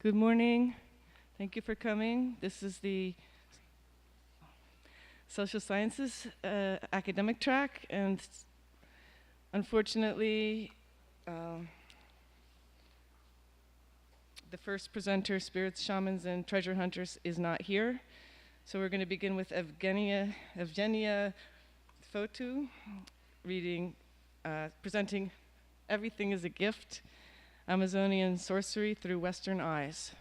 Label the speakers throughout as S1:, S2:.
S1: Good morning. Thank you for coming. This is the social sciences academic track, and unfortunately, the first presenter, Spirits, Shamans, and Treasure Hunters, is not here. So we're going to begin with Evgenia Fotiou, presenting Everything is a Gift, Amazonian Sorcery Through Western Eyes.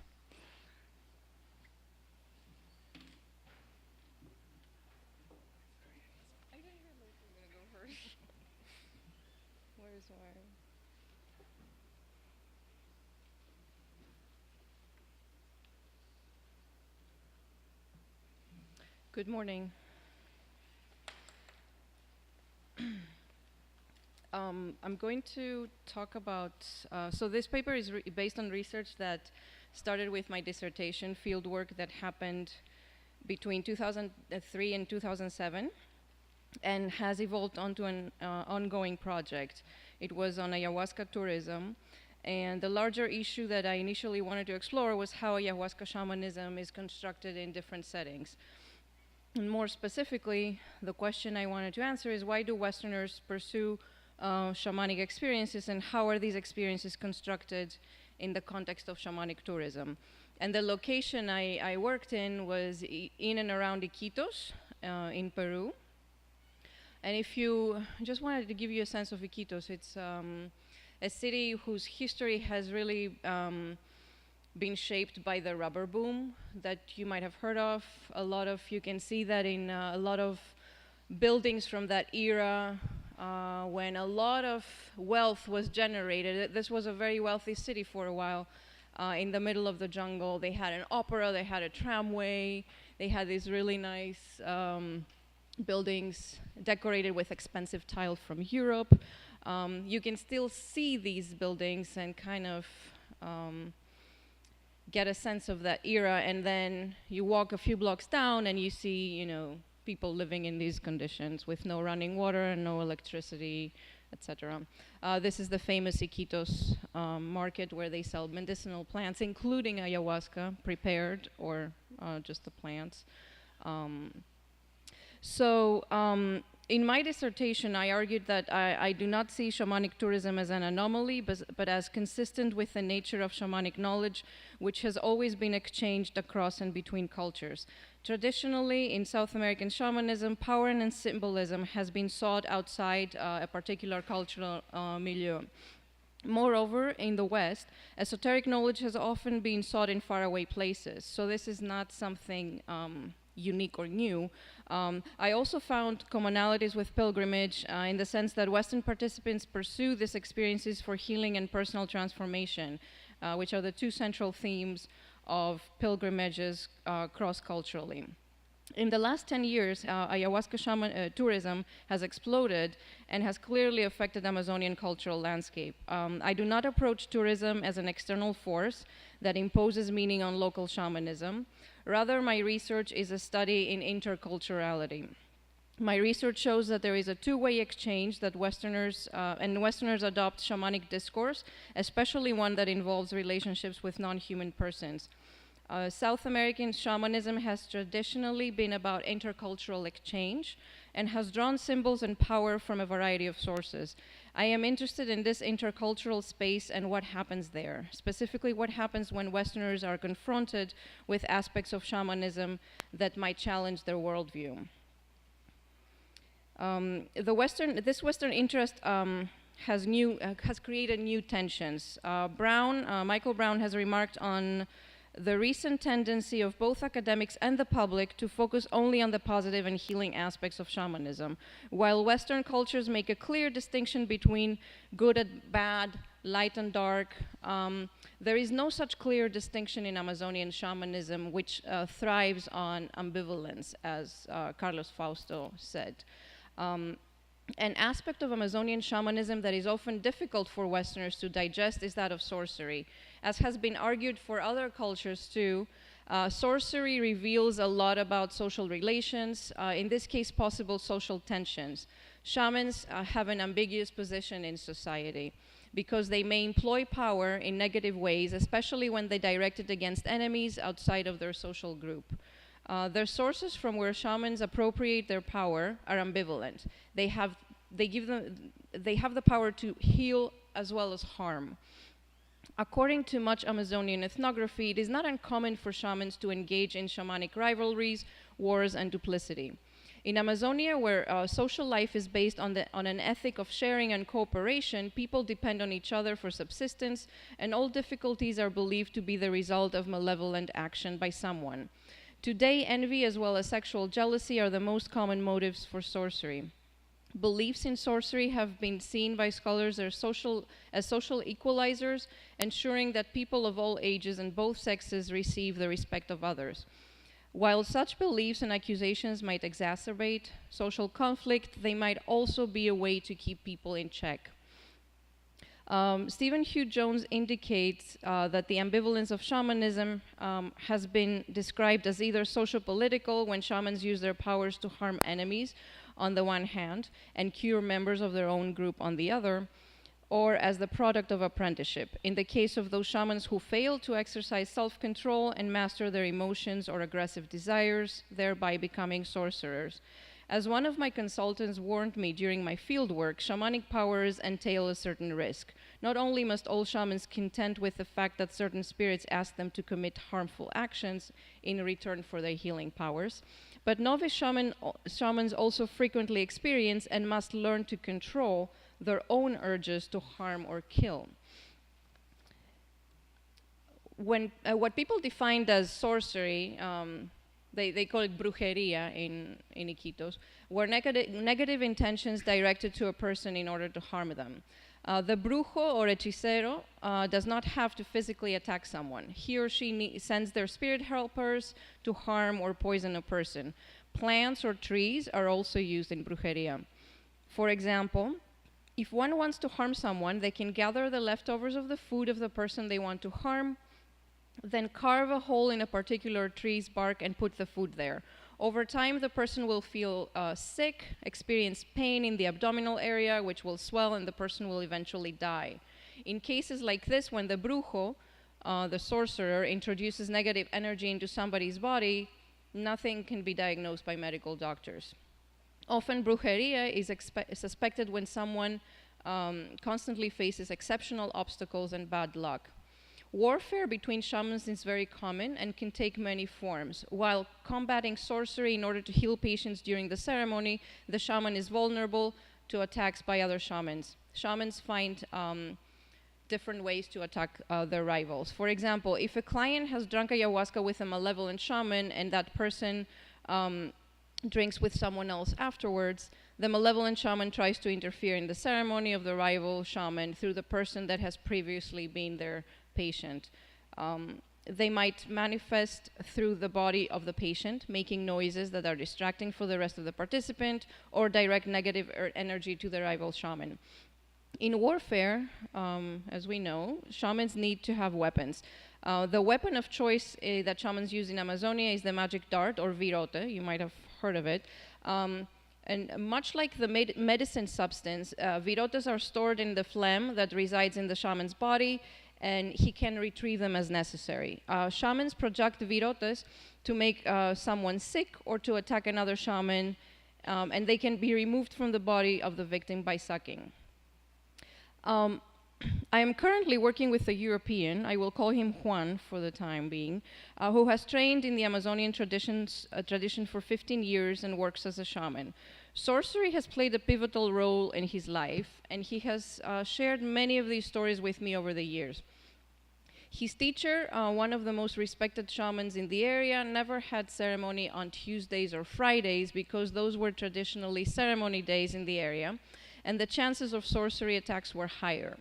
S2: Good morning. I'm going to talk about, so this paper is based on research that started with my dissertation fieldwork that happened between 2003 and 2007 and has evolved onto an ongoing project. It was on ayahuasca tourism, and the larger issue that I initially wanted to explore was how ayahuasca shamanism is constructed in different settings. And more specifically, the question I wanted to answer is, why do Westerners pursue shamanic experiences, and how are these experiences constructed in the context of shamanic tourism? And the location I worked in was in and around Iquitos in Peru. And if you just wanted to give you a sense of Iquitos, it's a city whose history has really been shaped by the rubber boom that you might have heard of. You can see that in a lot of buildings from that era when a lot of wealth was generated. This was a very wealthy city for a while in the middle of the jungle. They had an opera, they had a tramway, they had these really nice buildings decorated with expensive tile from Europe. You can still see these buildings and kind of get a sense of that era, and then you walk a few blocks down and you see, people living in these conditions with no running water and no electricity, etc. This is the famous Iquitos market where they sell medicinal plants, including ayahuasca, prepared or just the plants. In my dissertation, I argued that I do not see shamanic tourism as an anomaly, but as consistent with the nature of shamanic knowledge, which has always been exchanged across and between cultures. Traditionally, in South American shamanism, power and symbolism has been sought outside a particular cultural milieu. Moreover, in the West, esoteric knowledge has often been sought in faraway places. So this is not something unique or new. I also found commonalities with pilgrimage in the sense that Western participants pursue these experiences for healing and personal transformation, which are the two central themes of pilgrimages cross-culturally. In the last 10 years, ayahuasca tourism has exploded and has clearly affected Amazonian cultural landscape. I do not approach tourism as an external force that imposes meaning on local shamanism. Rather, my research is a study in interculturality. My research shows that there is a two-way exchange that Westerners adopt shamanic discourse, especially one that involves relationships with non-human persons. South American shamanism has traditionally been about intercultural exchange and has drawn symbols and power from a variety of sources. I am interested in this intercultural space and what happens there, specifically what happens when Westerners are confronted with aspects of shamanism that might challenge their worldview. This Western interest has created new tensions. Michael Brown has remarked on the recent tendency of both academics and the public to focus only on the positive and healing aspects of shamanism, while Western cultures make a clear distinction between good and bad, light and dark. There is no such clear distinction in Amazonian shamanism, which thrives on ambivalence, as Carlos Fausto said. An aspect of Amazonian shamanism that is often difficult for Westerners to digest is that of sorcery. As has been argued for other cultures too, sorcery reveals a lot about social relations, in this case possible social tensions. Shamans have an ambiguous position in society because they may employ power in negative ways, especially when they direct it against enemies outside of their social group. Their sources from where shamans appropriate their power are ambivalent. They have the power to heal as well as harm. According to much Amazonian ethnography, it is not uncommon for shamans to engage in shamanic rivalries, wars, and duplicity. In Amazonia, where social life is based on an ethic of sharing and cooperation, people depend on each other for subsistence, and all difficulties are believed to be the result of malevolent action by someone. Today, envy as well as sexual jealousy are the most common motives for sorcery. Beliefs in sorcery have been seen by scholars as social equalizers, ensuring that people of all ages and both sexes receive the respect of others. While such beliefs and accusations might exacerbate social conflict, they might also be a way to keep people in check. Stephen Hugh Jones indicates that the ambivalence of shamanism has been described as either socio-political, when shamans use their powers to harm enemies on the one hand and cure members of their own group on the other, or as the product of apprenticeship, in the case of those shamans who fail to exercise self-control and master their emotions or aggressive desires, thereby becoming sorcerers. As one of my consultants warned me during my fieldwork, shamanic powers entail a certain risk. Not only must all shamans contend with the fact that certain spirits ask them to commit harmful actions in return for their healing powers, but novice shamans also frequently experience and must learn to control their own urges to harm or kill. What people defined as sorcery, they call it brujeria in Iquitos, were negative intentions directed to a person in order to harm them. The brujo or hechicero does not have to physically attack someone. He or she sends their spirit helpers to harm or poison a person. Plants or trees are also used in brujeria. For example, if one wants to harm someone, they can gather the leftovers of the food of the person they want to harm, then carve a hole in a particular tree's bark and put the food there. Over time, the person will feel sick, experience pain in the abdominal area, which will swell, and the person will eventually die. In cases like this, when the brujo, the sorcerer, introduces negative energy into somebody's body, nothing can be diagnosed by medical doctors. Often, brujeria is suspected when someone constantly faces exceptional obstacles and bad luck. Warfare between shamans is very common and can take many forms. While combating sorcery in order to heal patients during the ceremony, the shaman is vulnerable to attacks by other shamans. Shamans find different ways to attack their rivals. For example, if a client has drunk ayahuasca with a malevolent shaman and that person drinks with someone else afterwards, the malevolent shaman tries to interfere in the ceremony of the rival shaman through the person that has previously been their patient. They might manifest through the body of the patient, making noises that are distracting for the rest of the participant, or direct negative energy to the rival shaman. In warfare, as we know, shamans need to have weapons. The weapon of choice that shamans use in Amazonia is the magic dart, or virote. You might have heard of it. And much like the medicine substance, virotes are stored in the phlegm that resides in the shaman's body, and he can retrieve them as necessary. Shamans project virotes to make someone sick or to attack another shaman, and they can be removed from the body of the victim by sucking. I am currently working with a European, I will call him Juan for the time being, who has trained in the Amazonian tradition for 15 years and works as a shaman. Sorcery has played a pivotal role in his life, and he has shared many of these stories with me over the years. His teacher, one of the most respected shamans in the area, never had ceremony on Tuesdays or Fridays because those were traditionally ceremony days in the area, and the chances of sorcery attacks were higher.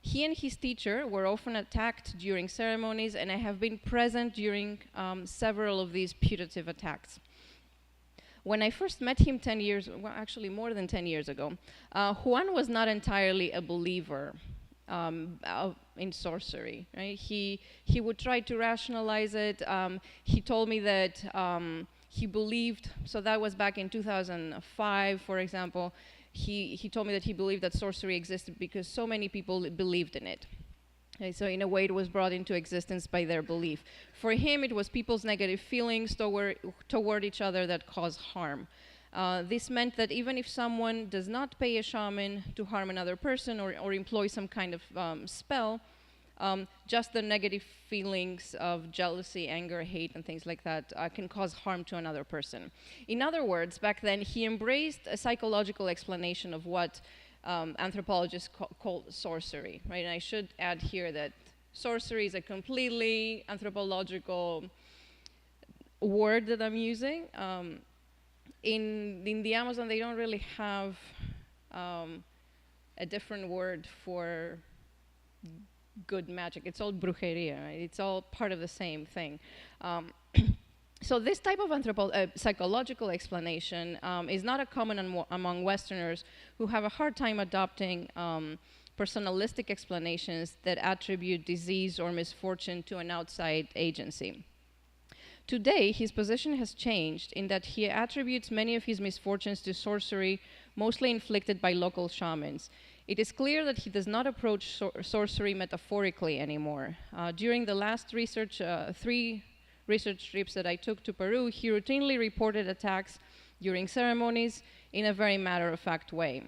S2: He and his teacher were often attacked during ceremonies, and I have been present during several of these putative attacks. When I first met him 10 years, well, actually more than 10 years ago, Juan was not entirely a believer in sorcery, right? He would try to rationalize it. He told me that he believed, so that was back in 2005, for example, he told me that he believed that sorcery existed because so many people believed in it. Okay, so in a way, it was brought into existence by their belief. For him, it was people's negative feelings toward each other that caused harm. This meant that even if someone does not pay a shaman to harm another person or employ some kind of spell, just the negative feelings of jealousy, anger, hate, and things like that can cause harm to another person. In other words, back then, he embraced a psychological explanation of what anthropologists call sorcery, right? And I should add here that sorcery is a completely anthropological word that I'm using. In the Amazon, they don't really have a different word for good magic. It's all brujeria, right? It's all part of the same thing. So this type of psychological explanation is not common among Westerners who have a hard time adopting personalistic explanations that attribute disease or misfortune to an outside agency. Today, his position has changed in that he attributes many of his misfortunes to sorcery, mostly inflicted by local shamans. It is clear that he does not approach sorcery metaphorically anymore. During the last three research trips that I took to Peru, he routinely reported attacks during ceremonies in a very matter-of-fact way.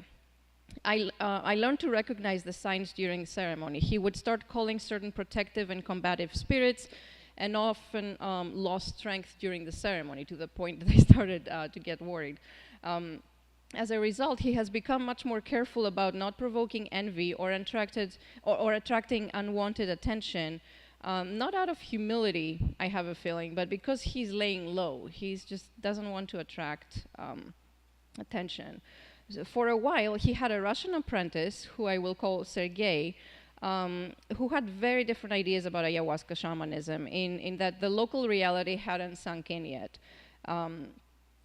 S2: I learned to recognize the signs during the ceremony. He would start calling certain protective and combative spirits, and often lost strength during the ceremony to the point that I started to get worried. As a result, he has become much more careful about not provoking envy or attracting unwanted attention, not out of humility, I have a feeling, but because he's laying low. He just doesn't want to attract attention. So for a while, he had a Russian apprentice, who I will call Sergei, who had very different ideas about ayahuasca shamanism, in that the local reality hadn't sunk in yet.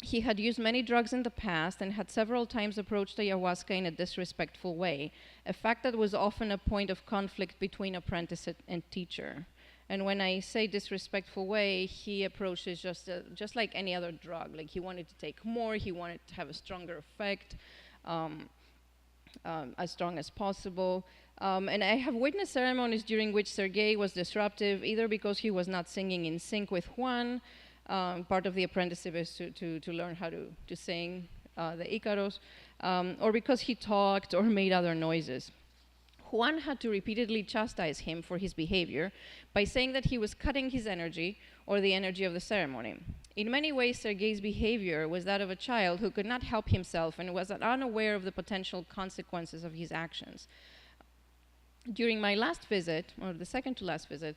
S2: He had used many drugs in the past and had several times approached ayahuasca in a disrespectful way, a fact that was often a point of conflict between apprentice and teacher. And when I say disrespectful way, he approaches just like any other drug. Like, he wanted to take more, he wanted to have a stronger effect, as strong as possible. And I have witnessed ceremonies during which Sergei was disruptive, either because he was not singing in sync with Juan. Part of the apprenticeship is to learn how to sing the Icaros, or because he talked or made other noises. Juan had to repeatedly chastise him for his behavior by saying that he was cutting his energy or the energy of the ceremony. In many ways, Sergei's behavior was that of a child who could not help himself and was unaware of the potential consequences of his actions. During my last visit, or the second to last visit,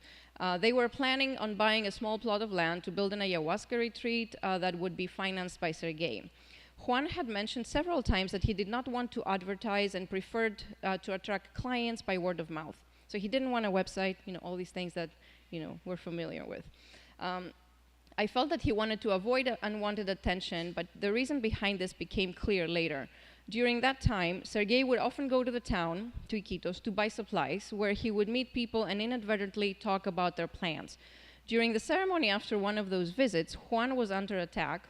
S2: they were planning on buying a small plot of land to build an ayahuasca retreat that would be financed by Sergei. Juan had mentioned several times that he did not want to advertise and preferred to attract clients by word of mouth. So he didn't want a website, all these things that, we're familiar with. I felt that he wanted to avoid unwanted attention, but the reason behind this became clear later. During that time, Sergei would often go to the town, to Iquitos, to buy supplies, where he would meet people and inadvertently talk about their plans. During the ceremony after one of those visits, Juan was under attack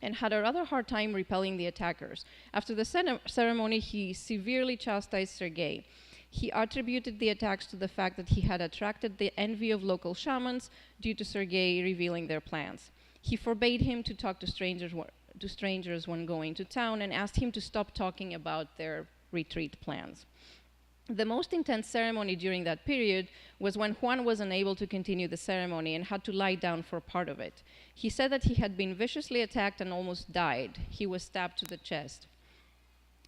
S2: and had a rather hard time repelling the attackers. After the ceremony, he severely chastised Sergei. He attributed the attacks to the fact that he had attracted the envy of local shamans due to Sergei revealing their plans. He forbade him to talk to strangers when going to town and asked him to stop talking about their retreat plans. The most intense ceremony during that period was when Juan was unable to continue the ceremony and had to lie down for part of it. He said that he had been viciously attacked and almost died. He was stabbed to the chest.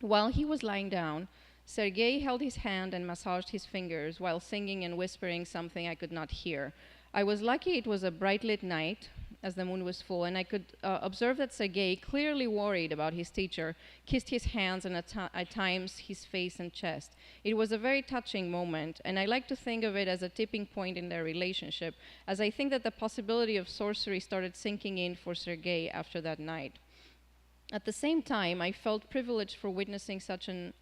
S2: While he was lying down, Sergei held his hand and massaged his fingers while singing and whispering something I could not hear. I was lucky it was a bright lit night, as the moon was full, and I could observe that Sergei, clearly worried about his teacher, kissed his hands and at times his face and chest. It was a very touching moment, and I like to think of it as a tipping point in their relationship, as I think that the possibility of sorcery started sinking in for Sergei after that night. At the same time, I felt privileged for witnessing such an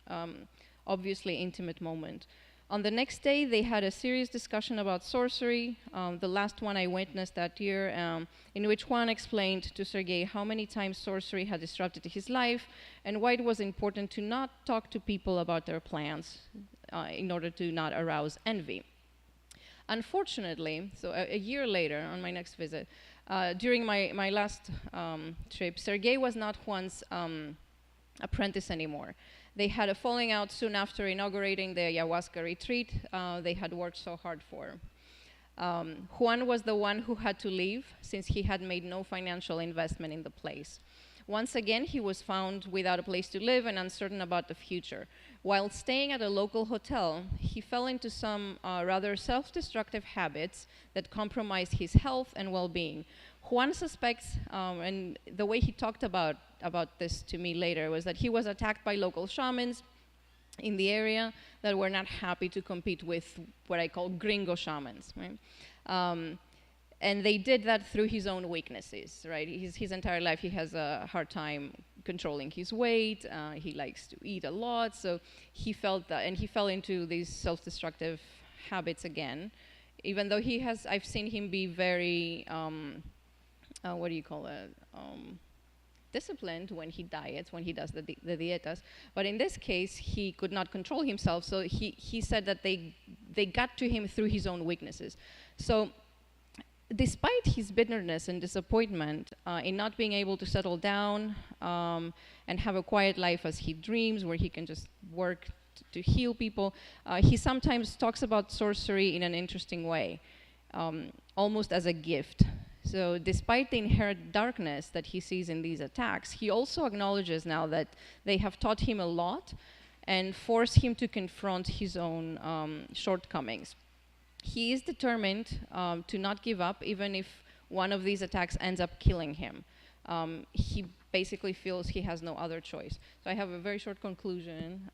S2: obviously intimate moment. On the next day, they had a serious discussion about sorcery, the last one I witnessed that year, in which Juan explained to Sergei how many times sorcery had disrupted his life and why it was important to not talk to people about their plans in order to not arouse envy. Unfortunately, so a year later, on my next visit, during my last trip, Sergei was not Juan's apprentice anymore. They had a falling out soon after inaugurating the ayahuasca retreat they had worked so hard for. Juan was the one who had to leave since he had made no financial investment in the place. Once again, he was found without a place to live and uncertain about the future. While staying at a local hotel, he fell into some rather self-destructive habits that compromised his health and well-being. Juan suspects, and the way he talked about this to me later, was that he was attacked by local shamans in the area that were not happy to compete with what I call gringo shamans, right? And they did that through his own weaknesses, right? His entire life he has a hard time controlling his weight. He likes to eat a lot, so he felt that, and he fell into these self-destructive habits again. Even though I've seen him be very, what do you call it? Disciplined when he diets, when he does the dietas. But in this case, he could not control himself, so he said that they got to him through his own weaknesses. So despite his bitterness and disappointment in not being able to settle down and have a quiet life as he dreams, where he can just work to heal people, he sometimes talks about sorcery in an interesting way, almost as a gift. So despite the inherent darkness that he sees in these attacks, he also acknowledges now that they have taught him a lot and forced him to confront his own shortcomings. He is determined to not give up, even if one of these attacks ends up killing him. He basically feels he has no other choice. So I have a very short conclusion.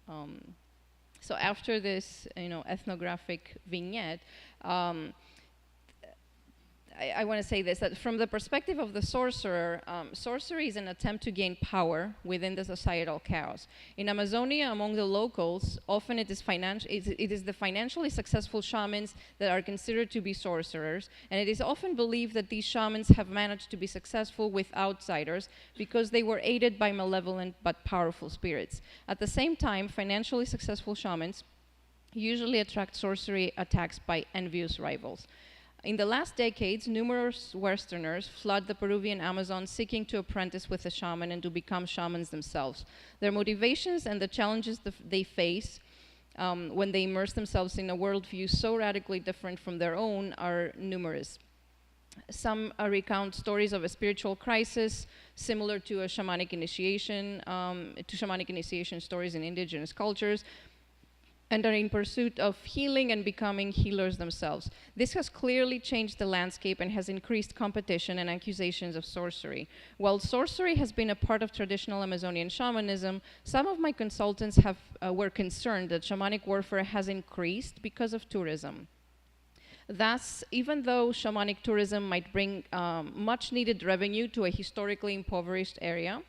S2: So after this, ethnographic vignette, I want to say this, that from the perspective of the sorcerer, sorcery is an attempt to gain power within the societal chaos. In Amazonia, among the locals, often it is the financially successful shamans that are considered to be sorcerers, and it is often believed that these shamans have managed to be successful with outsiders because they were aided by malevolent but powerful spirits. At the same time, financially successful shamans usually attract sorcery attacks by envious rivals. In the last decades, numerous Westerners flood the Peruvian Amazon seeking to apprentice with a shaman and to become shamans themselves. Their motivations and the challenges they face when they immerse themselves in a worldview so radically different from their own are numerous. Some recount stories of a spiritual crisis similar to a shamanic initiation, stories in indigenous cultures, and are in pursuit of healing and becoming healers themselves. This has clearly changed the landscape and has increased competition and accusations of sorcery. While sorcery has been a part of traditional Amazonian shamanism, some of my consultants were concerned that shamanic warfare has increased because of tourism. Thus, even though shamanic tourism might bring much needed revenue to a historically impoverished area,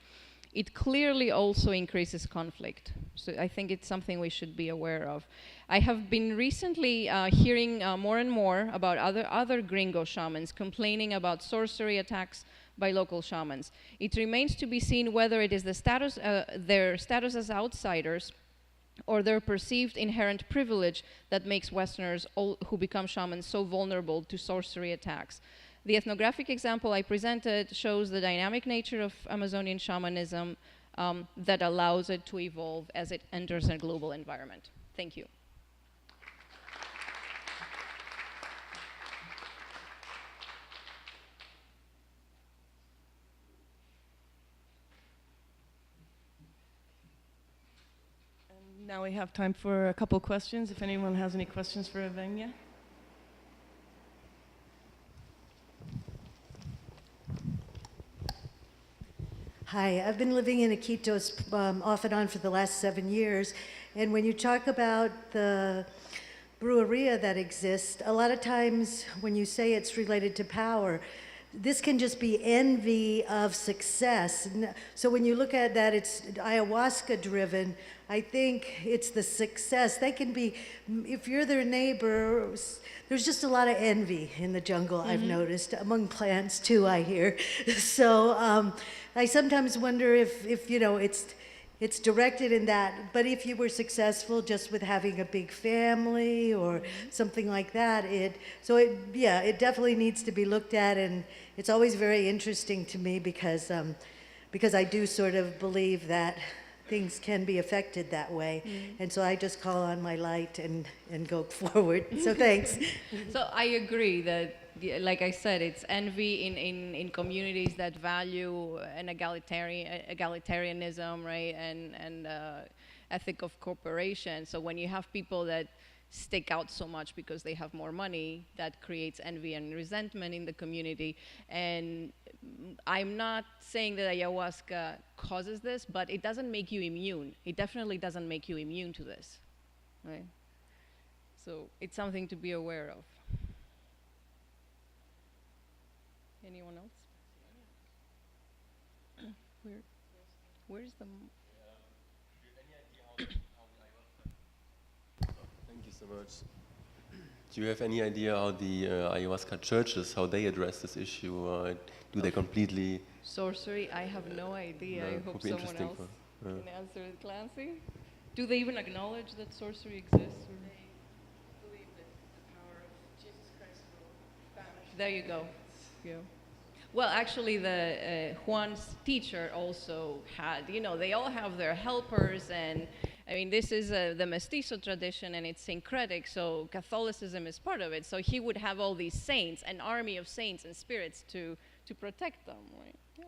S2: it clearly also increases conflict. So I think it's something we should be aware of. I have been recently hearing more and more about other gringo shamans complaining about sorcery attacks by local shamans. It remains to be seen whether it is their status as outsiders or their perceived inherent privilege that makes Westerners who become shamans so vulnerable to sorcery attacks. The ethnographic example I presented shows the dynamic nature of Amazonian shamanism that allows it to evolve as it enters a global environment. Thank you.
S1: And now we have time for a couple questions. If anyone has any questions for Evgenia.
S3: Hi, I've been living in Iquitos off and on for the last 7 years, and when you talk about the breweria that exists, a lot of times when you say it's related to power, this can just be envy of success. So when you look at that, it's ayahuasca driven. I think it's the success. They can be, if you're their neighbor, there's just a lot of envy in the jungle, I've noticed, among plants too, I hear. So I sometimes wonder if you know, it's directed in that, but if you were successful just with having a big family or something like that, it definitely needs to be looked at, and it's always very interesting to me because I do sort of believe that things can be affected that way, and so I just call on my light and go forward. So thanks.
S2: So I agree that, like I said, it's envy in communities that value an egalitarianism, right, and ethic of cooperation. So when you have people that stick out so much because they have more money, that creates envy and resentment in the community. And I'm not saying that ayahuasca causes this, but it doesn't make you immune. It definitely doesn't make you immune to this, right? So it's something to be aware of. Anyone else? Where's the...
S4: Thank you so much. Do you have any idea how the ayahuasca churches, how they address this issue? Do they completely...
S2: Sorcery? I have no idea.
S4: No,
S2: I hope
S4: would be
S2: someone
S4: interesting
S2: else
S4: for-
S2: can answer it. Clancy? Do they even acknowledge that sorcery exists? Or?
S1: Believe that the power of Jesus Christ will banish.
S2: There you go. Yeah. Well, actually, the Juan's teacher also had, you know, they all have their helpers, and I mean, this is the mestizo tradition, and it's syncretic, so Catholicism is part of it. So he would have all these saints, an army of saints and spirits to protect them, right? Yeah.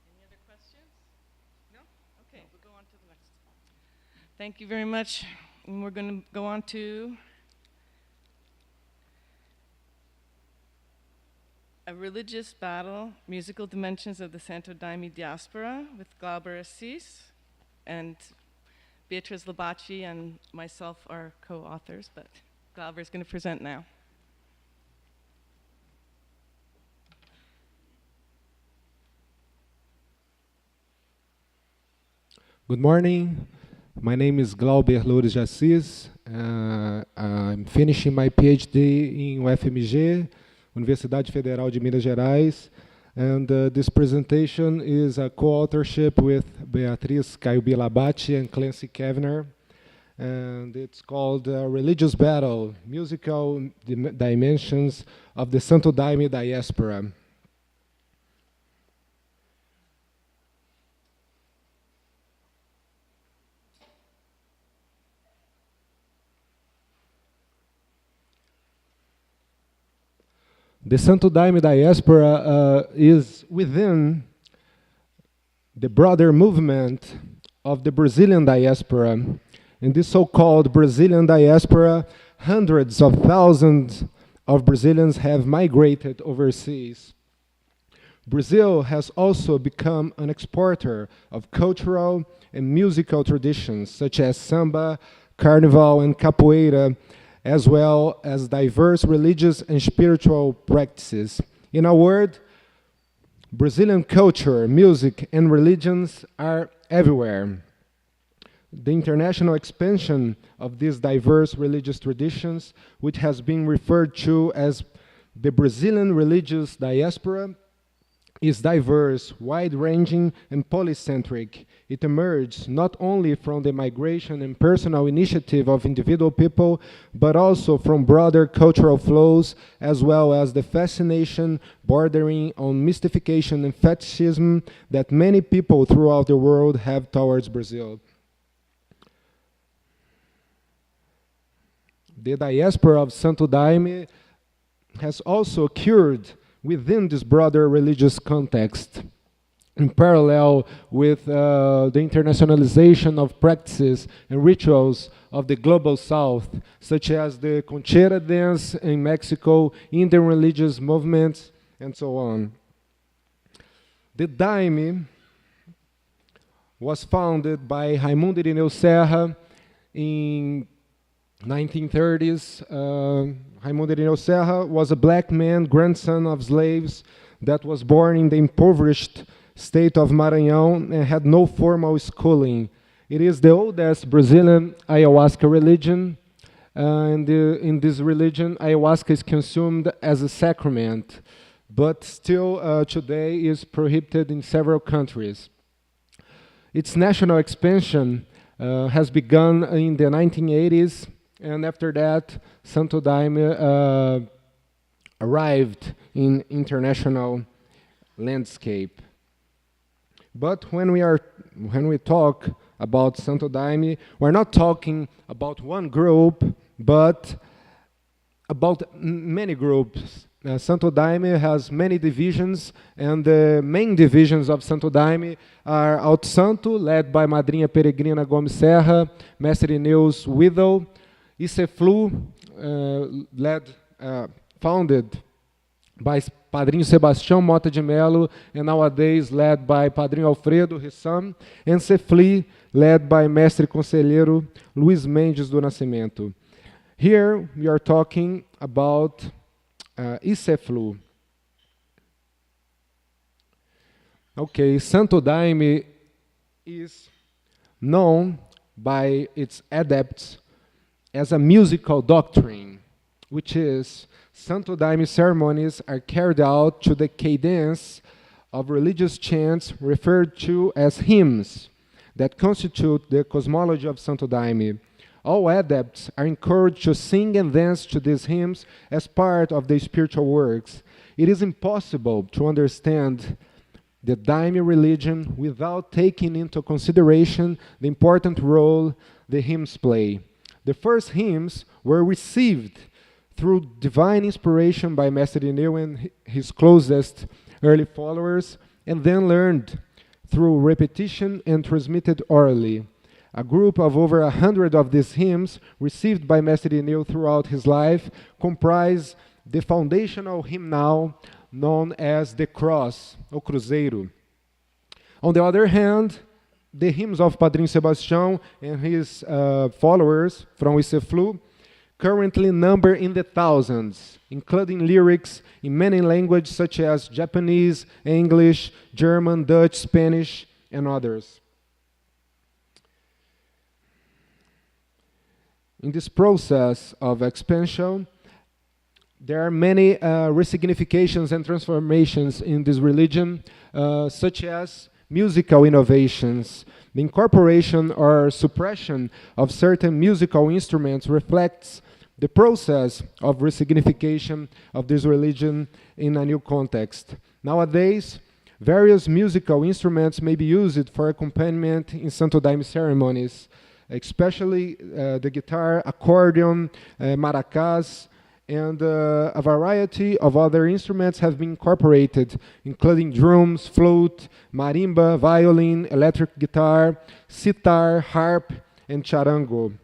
S1: Any other questions? No? Okay, we'll go on to the next. Thank you very much. And we're going to go on to a religious battle, musical dimensions of the Santo Daime Diaspora with Glauber de Assis, and Beatriz Labate and myself are co-authors, but Glauber is going to present now.
S5: Good morning. My name is Glauber de Assis. I'm finishing my PhD in UFMG, Universidade Federal de Minas Gerais. And this presentation is a co-authorship with Beatriz, Caiuby, Labate, and Clancy, Cavnar. And it's called Religious Battle, Musical Dimensions of the Santo Daime Diaspora. The Santo Daime Diaspora is within the broader movement of the Brazilian diaspora. In this so-called Brazilian diaspora, hundreds of thousands of Brazilians have migrated overseas. Brazil has also become an exporter of cultural and musical traditions such as samba, carnival, and capoeira, as well as diverse religious and spiritual practices. In a word, Brazilian culture, music, and religions are everywhere. The international expansion of these diverse religious traditions, which has been referred to as the Brazilian religious diaspora, is diverse, wide-ranging, and polycentric. It emerged not only from the migration and personal initiative of individual people, but also from broader cultural flows, as well as the fascination bordering on mystification and fetishism that many people throughout the world have towards Brazil. The diaspora of Santo Daime has also occurred within this broader religious context, in parallel with the internationalization of practices and rituals of the global south, such as the conchera dance in Mexico, Indian religious movements, and so on. The Daime was founded by Raimundo Irineu Serra in 1930s, Raimundo Irineu Serra was a black man, grandson of slaves, that was born in the impoverished state of Maranhão and had no formal schooling. It is the oldest Brazilian ayahuasca religion, and in this religion, ayahuasca is consumed as a sacrament, but still today is prohibited in several countries. Its national expansion has begun in the 1980s, and after that, Santo Daime arrived in international landscape. But when we talk about Santo Daime, we're not talking about one group, but about many groups. Santo Daime has many divisions, and the main divisions of Santo Daime are Alto Santo, led by Madrinha Peregrina Gomes Serra, Mestre Irineu's widow, Iceflu, founded by Padrinho Sebastião Mota de Melo, and nowadays led by Padrinho Alfredo, his son, and Cefli, led by Mestre Conselheiro Luiz Mendes do Nascimento. Here we are talking about Iceflu. Okay, Santo Daime is known by its adepts as a musical doctrine, which is Santo Daime ceremonies are carried out to the cadence of religious chants referred to as hymns that constitute the cosmology of Santo Daime. All adepts are encouraged to sing and dance to these hymns as part of their spiritual works. It is impossible to understand the Daime religion without taking into consideration the important role the hymns play. The first hymns were received through divine inspiration by Mestre Irineu and his closest early followers, and then learned through repetition and transmitted orally. A group of over 100 of these hymns received by Mestre Irineu throughout his life comprise the foundational hymnal known as the Cross, o Cruzeiro. On the other hand, the hymns of Padrinho Sebastião and his followers from Iceflu currently number in the thousands, including lyrics in many languages such as Japanese, English, German, Dutch, Spanish, and others. In this process of expansion, there are many resignifications and transformations in this religion, such as musical innovations. The incorporation or suppression of certain musical instruments reflects the process of resignification of this religion in a new context. Nowadays, various musical instruments may be used for accompaniment in Santo Daime ceremonies, especially the guitar, accordion, maracás, and a variety of other instruments have been incorporated, including drums, flute, marimba, violin, electric guitar, sitar, harp, and charango.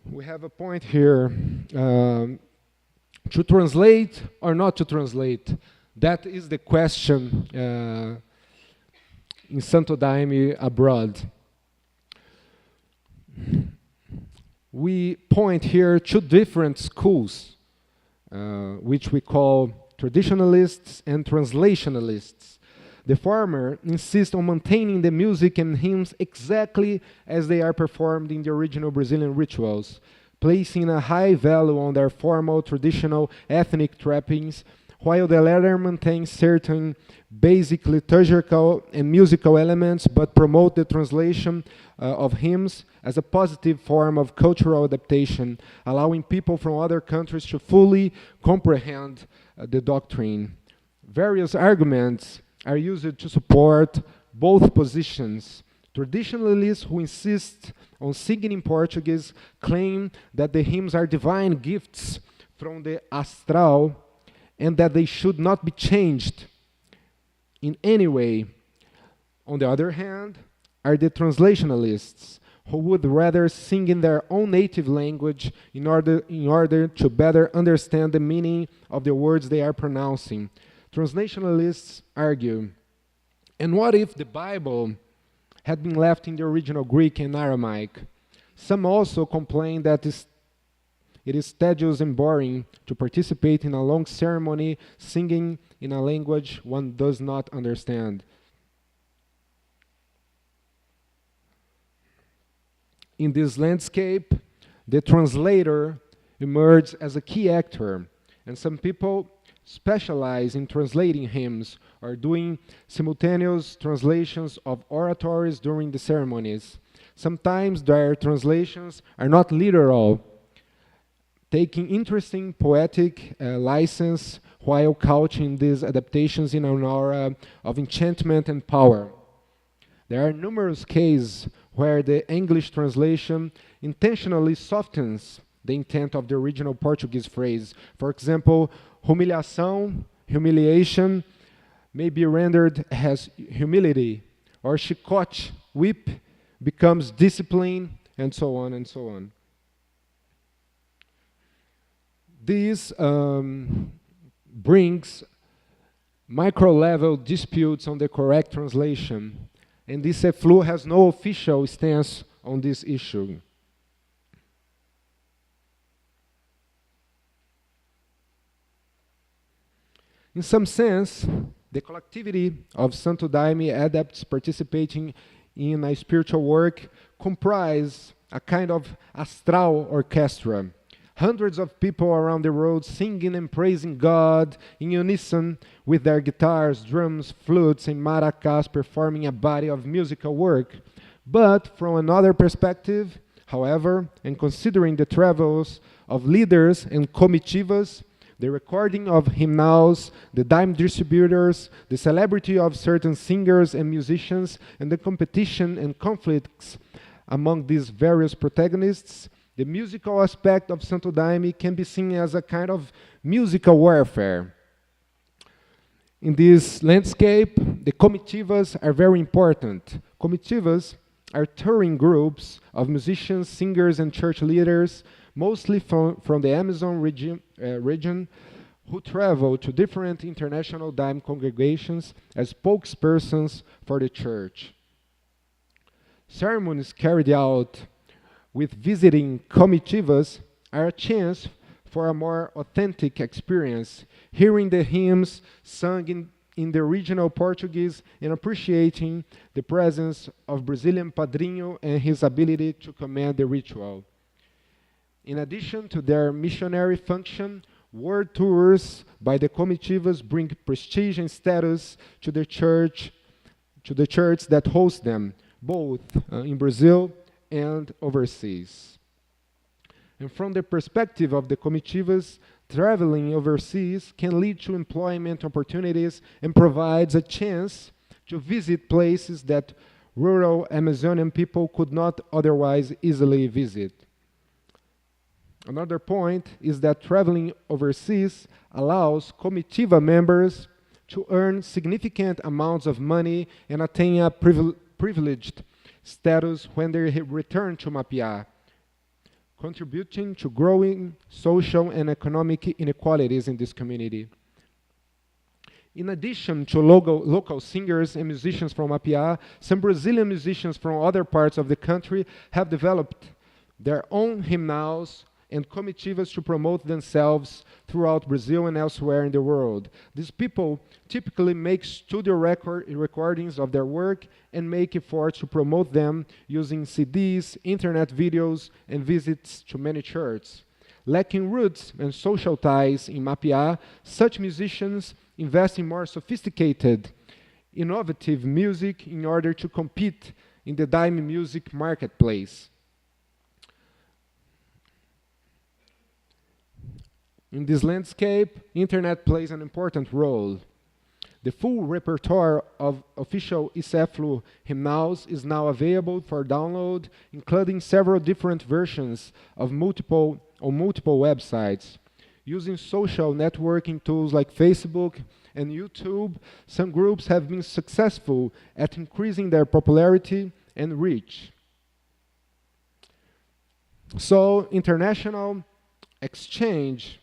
S5: We have a point here. To translate or not to translate? That is the question in Santo Daime abroad. We point here to different schools, which we call traditionalists and translationalists. The former insist on maintaining the music and hymns exactly as they are performed in the original Brazilian rituals, placing a high value on their formal, traditional, ethnic trappings, while the latter maintains certain basic liturgical and musical elements, but promote the translation of hymns as a positive form of cultural adaptation, allowing people from other countries to fully comprehend the doctrine. Various arguments are used to support both positions. Traditionalists who insist on singing in Portuguese claim that the hymns are divine gifts from the astral and that they should not be changed in any way. On the other hand, are the translationalists who would rather sing in their own native language in order to better understand the meaning of the words they are pronouncing. Translationalists argue, and what if the Bible had been left in the original Greek and Aramaic. Some also complain that it is tedious and boring to participate in a long ceremony singing in a language one does not understand. In this landscape, the translator emerged as a key actor, and some people specialize in translating hymns or doing simultaneous translations of oratories during the ceremonies. Sometimes their translations are not literal, taking interesting poetic license while couching these adaptations in an aura of enchantment and power. There are numerous cases where the English translation intentionally softens the intent of the original Portuguese phrase. For example, humilhação, humiliation, may be rendered as humility, or chicote, whip, becomes discipline, and so on and so on. This brings micro-level disputes on the correct translation, and this FLU has no official stance on this issue. In some sense, the collectivity of Santo Daime adepts participating in a spiritual work comprise a kind of astral orchestra. Hundreds of people around the world singing and praising God in unison with their guitars, drums, flutes, and maracas performing a body of musical work. But from another perspective, however, and considering the travels of leaders and comitivas, the recording of hymnals, the dime distributors, the celebrity of certain singers and musicians, and the competition and conflicts among these various protagonists, the musical aspect of Santo Daime can be seen as a kind of musical warfare. In this landscape, the comitivas are very important. Comitivas are touring groups of musicians, singers, and church leaders, mostly from the Amazon region, who travel to different international Daime congregations as spokespersons for the church. Ceremonies carried out with visiting comitivas are a chance for a more authentic experience, hearing the hymns sung in the original Portuguese and appreciating the presence of Brazilian Padrinho and his ability to command the ritual. In addition to their missionary function, world tours by the comitivas bring prestige and status to the church that hosts them, both in Brazil and overseas. And from the perspective of the comitivas, traveling overseas can lead to employment opportunities and provides a chance to visit places that rural Amazonian people could not otherwise easily visit. Another point is that traveling overseas allows comitiva members to earn significant amounts of money and attain a privileged status when they return to Mapiá, contributing to growing social and economic inequalities in this community. In addition to local singers and musicians from Mapiá, some Brazilian musicians from other parts of the country have developed their own hymnals and comitivas to promote themselves throughout Brazil and elsewhere in the world. These people typically make studio recordings of their work and make efforts to promote them using CDs, internet videos, and visits to many churches. Lacking roots and social ties in Mapiá, such musicians invest in more sophisticated, innovative music in order to compete in the Daime music marketplace. In this landscape, internet plays an important role. The full repertoire of official ICEFLU hymnals is now available for download, including several different versions on multiple websites. Using social networking tools like Facebook and YouTube, some groups have been successful at increasing their popularity and reach. So, international exchange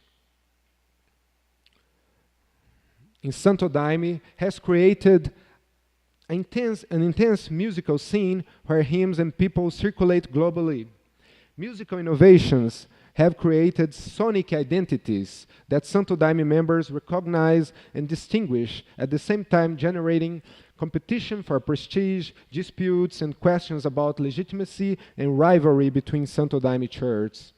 S5: in Santo Daime has created an intense musical scene where hymns and people circulate globally. Musical innovations have created sonic identities that Santo Daime members recognize and distinguish, at the same time generating competition for prestige, disputes, and questions about legitimacy and rivalry between Santo Daime churches.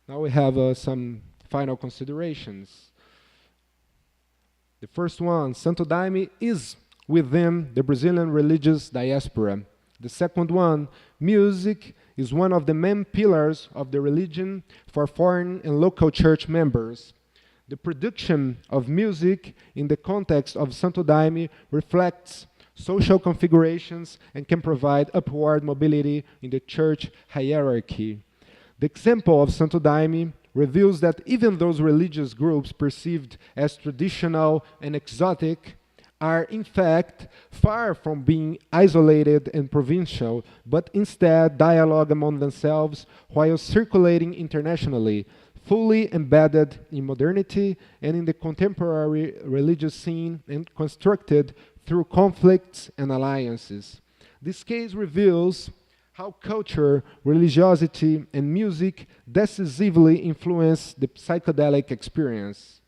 S5: Now we have some final considerations. The first one, Santo Daime is within the Brazilian religious diaspora. The second one, music is one of the main pillars of the religion for foreign and local church members. The production of music in the context of Santo Daime reflects social configurations and can provide upward mobility in the church hierarchy. The example of Santo Daime reveals that even those religious groups perceived as traditional and exotic are in fact far from being isolated and provincial, but instead dialogue among themselves while circulating internationally, fully embedded in modernity and in the contemporary religious scene and constructed through conflicts and alliances. This case reveals how culture, religiosity, and music decisively influence the psychedelic experience.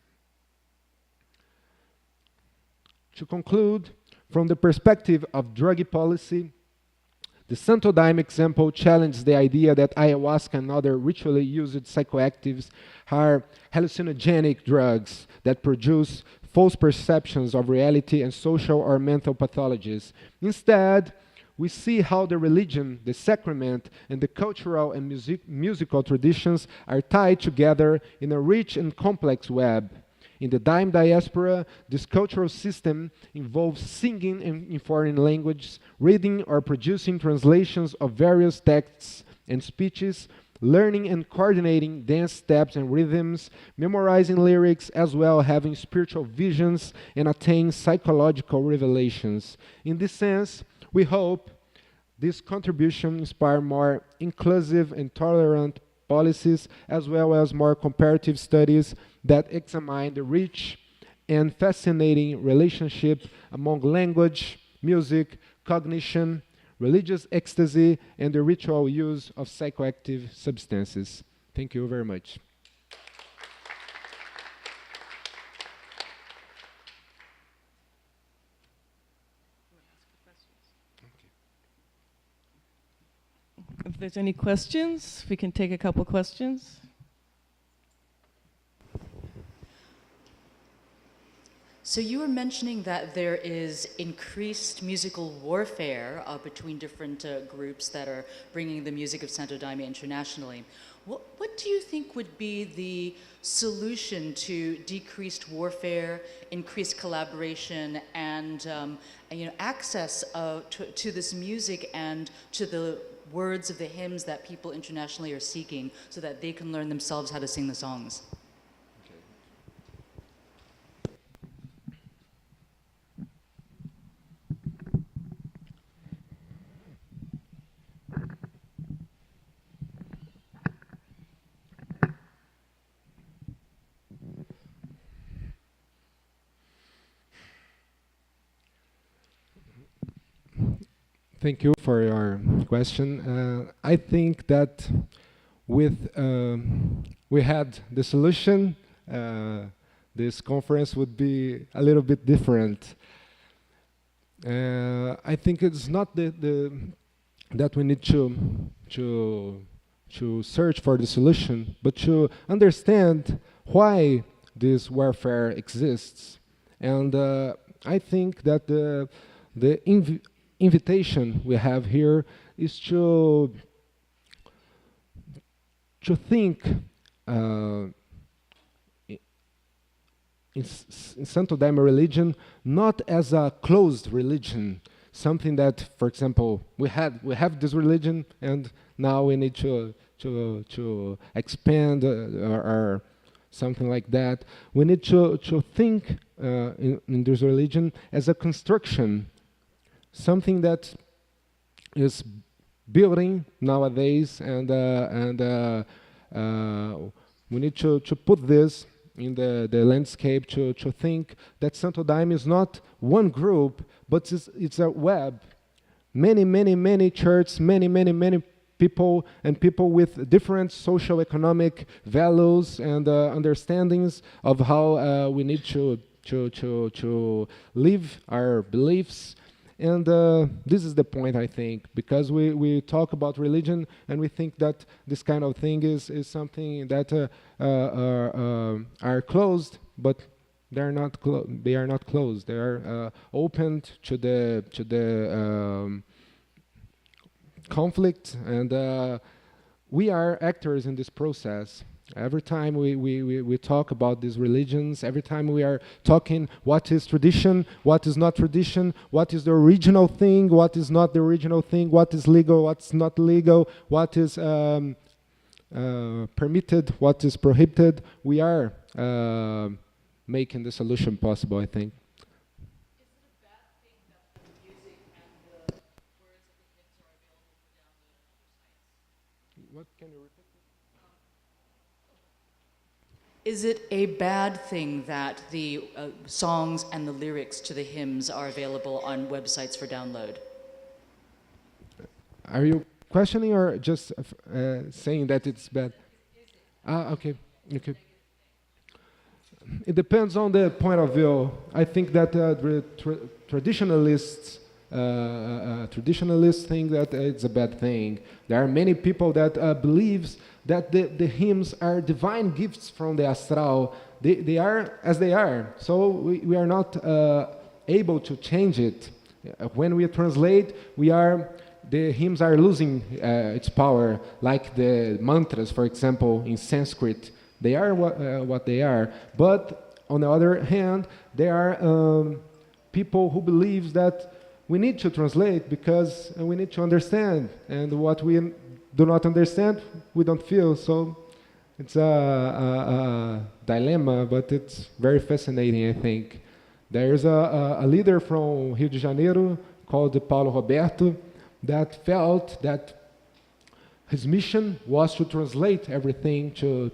S5: To conclude, from the perspective of drug policy, the Santo Daime example challenges the idea that ayahuasca and other ritually used psychoactives are hallucinogenic drugs that produce false perceptions of reality and social or mental pathologies. Instead, we see how the religion, the sacrament, and the cultural and musical traditions are tied together in a rich and complex web. In the Daime diaspora, this cultural system involves singing in foreign languages, reading or producing translations of various texts and speeches, learning and coordinating dance steps and rhythms, memorizing lyrics, as well as having spiritual visions and attain psychological revelations. In this sense, we hope this contribution inspire more inclusive and tolerant policies, as well as more comparative studies that examine the rich and fascinating relationship among language, music, cognition, religious ecstasy, and the ritual use of psychoactive substances. Thank you very much.
S1: If there's any questions, we can take a couple questions.
S6: So you were mentioning that there is increased musical warfare between different groups that are bringing the music of Santo Daime internationally. What do you think would be the solution to decreased warfare, increased collaboration, and access to this music and to the words of the hymns that people internationally are seeking, so that they can learn themselves how to sing the songs?
S5: Thank you for your question. I think that with we had the solution, this conference would be a little bit different. I think it's not that we need to search for the solution, but to understand why this warfare exists. And I think that the invitation we have here is to think in Santo Daime religion not as a closed religion, something that, for example, we have this religion and now we need to expand or something like that. We need to think in this religion as a construction, something that is building nowadays, and we need to put this in the landscape to think that Santo Daime is not one group, but it's a web. Many churches, many people, and people with different social economic values and understandings of how we need to live our beliefs. And this is the point, I think, because we talk about religion and we think that this kind of thing is something that are closed, but they are not closed. They are open to the conflict, and we are actors in this process. Every time we talk about these religions, every time we are talking what is tradition, what is not tradition, what is the original thing, what is not the original thing, what is legal, what's not legal, what is permitted, what is prohibited, we are making the solution possible, I think. What can you repeat?
S6: Is it a bad thing that the songs and the lyrics to the hymns are available on websites for download?
S5: Are you questioning or just saying that it's bad? Okay. It depends on the point of view. I think that traditionalists think that it's a bad thing. There are many people that believes that the hymns are divine gifts from the astral. They are as they are. So we are not able to change it. When we translate, the hymns are losing its power, like the mantras, for example, in Sanskrit. They are what they are. But on the other hand, there are people who believe that we need to translate because we need to understand, and what we do not understand, we don't feel. So it's a dilemma, but it's very fascinating, I think. There's a leader from Rio de Janeiro called Paulo Roberto that felt that his mission was to translate everything to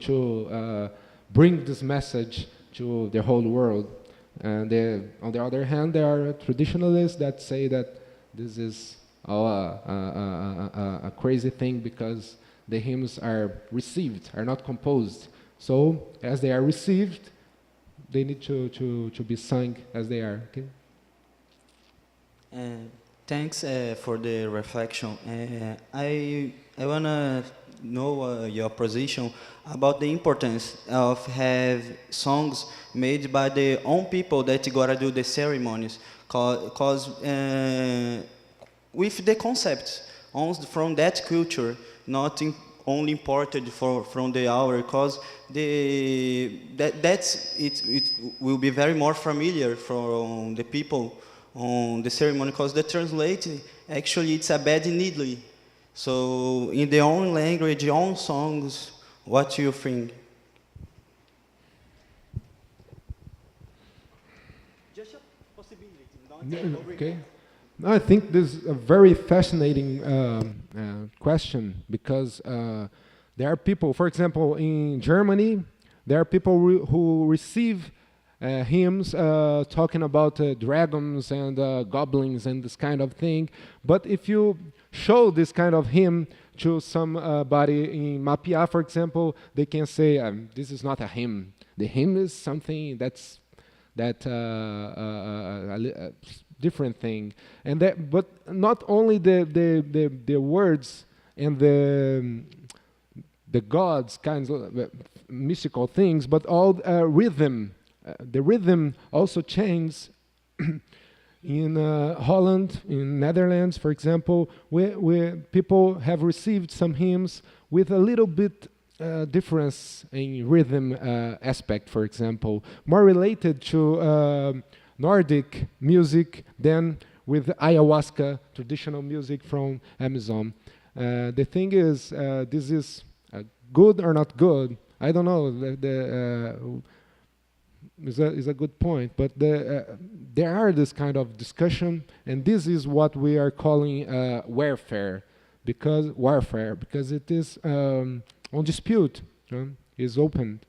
S5: bring this message to the whole world. And on the other hand, there are traditionalists that say that this is a crazy thing because the hymns are received, are not composed. So as they are received, they need to be sung as they are. Okay?
S7: Thanks for the reflection. I want to know your position about the importance of have songs made by the own people that gotta do the ceremonies, cause with the concepts from that culture, not only imported from the hour, because it will be very more familiar from the people on the ceremony, because the translate actually it's a bad needly. So in their own language, own songs, what do you think? Just a possibility.
S5: Okay. I think this is a very fascinating question, because there are people, for example, in Germany, there are people who receive hymns talking about dragons and goblins and this kind of thing. But if you show this kind of hymn to somebody in Mapia, for example, they can say, this is not a hymn. The hymn is something that's a different thing. And but not only the words and the gods kinds of mystical things, but all rhythm. The rhythm also changes. In Holland, in Netherlands, for example, where people have received some hymns with a little bit difference in rhythm aspect, for example, more related to Nordic music than with ayahuasca, traditional music from Amazon. The thing is, this is good or not good? I don't know. Is a good point, but there are this kind of discussion, and this is what we are calling warfare, because it is on dispute, is open.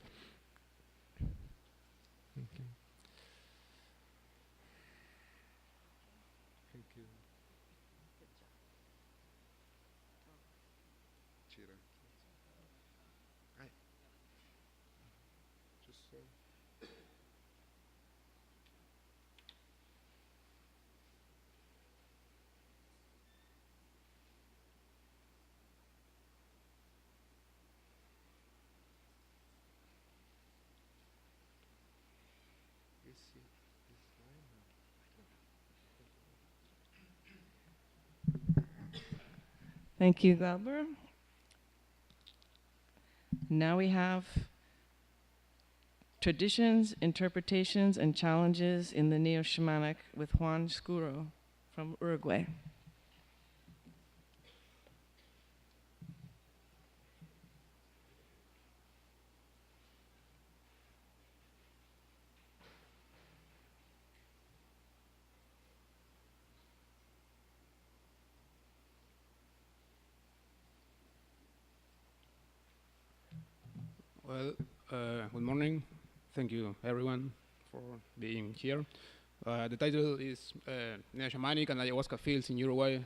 S1: Thank you, Glauber. Now we have Traditions, Interpretations, and Challenges in the Neoshamanic with Juan Scuro from Uruguay.
S8: Well, good morning. Thank you, everyone, for being here. The title is Neoshamanic and Ayahuasca Fields in Uruguay,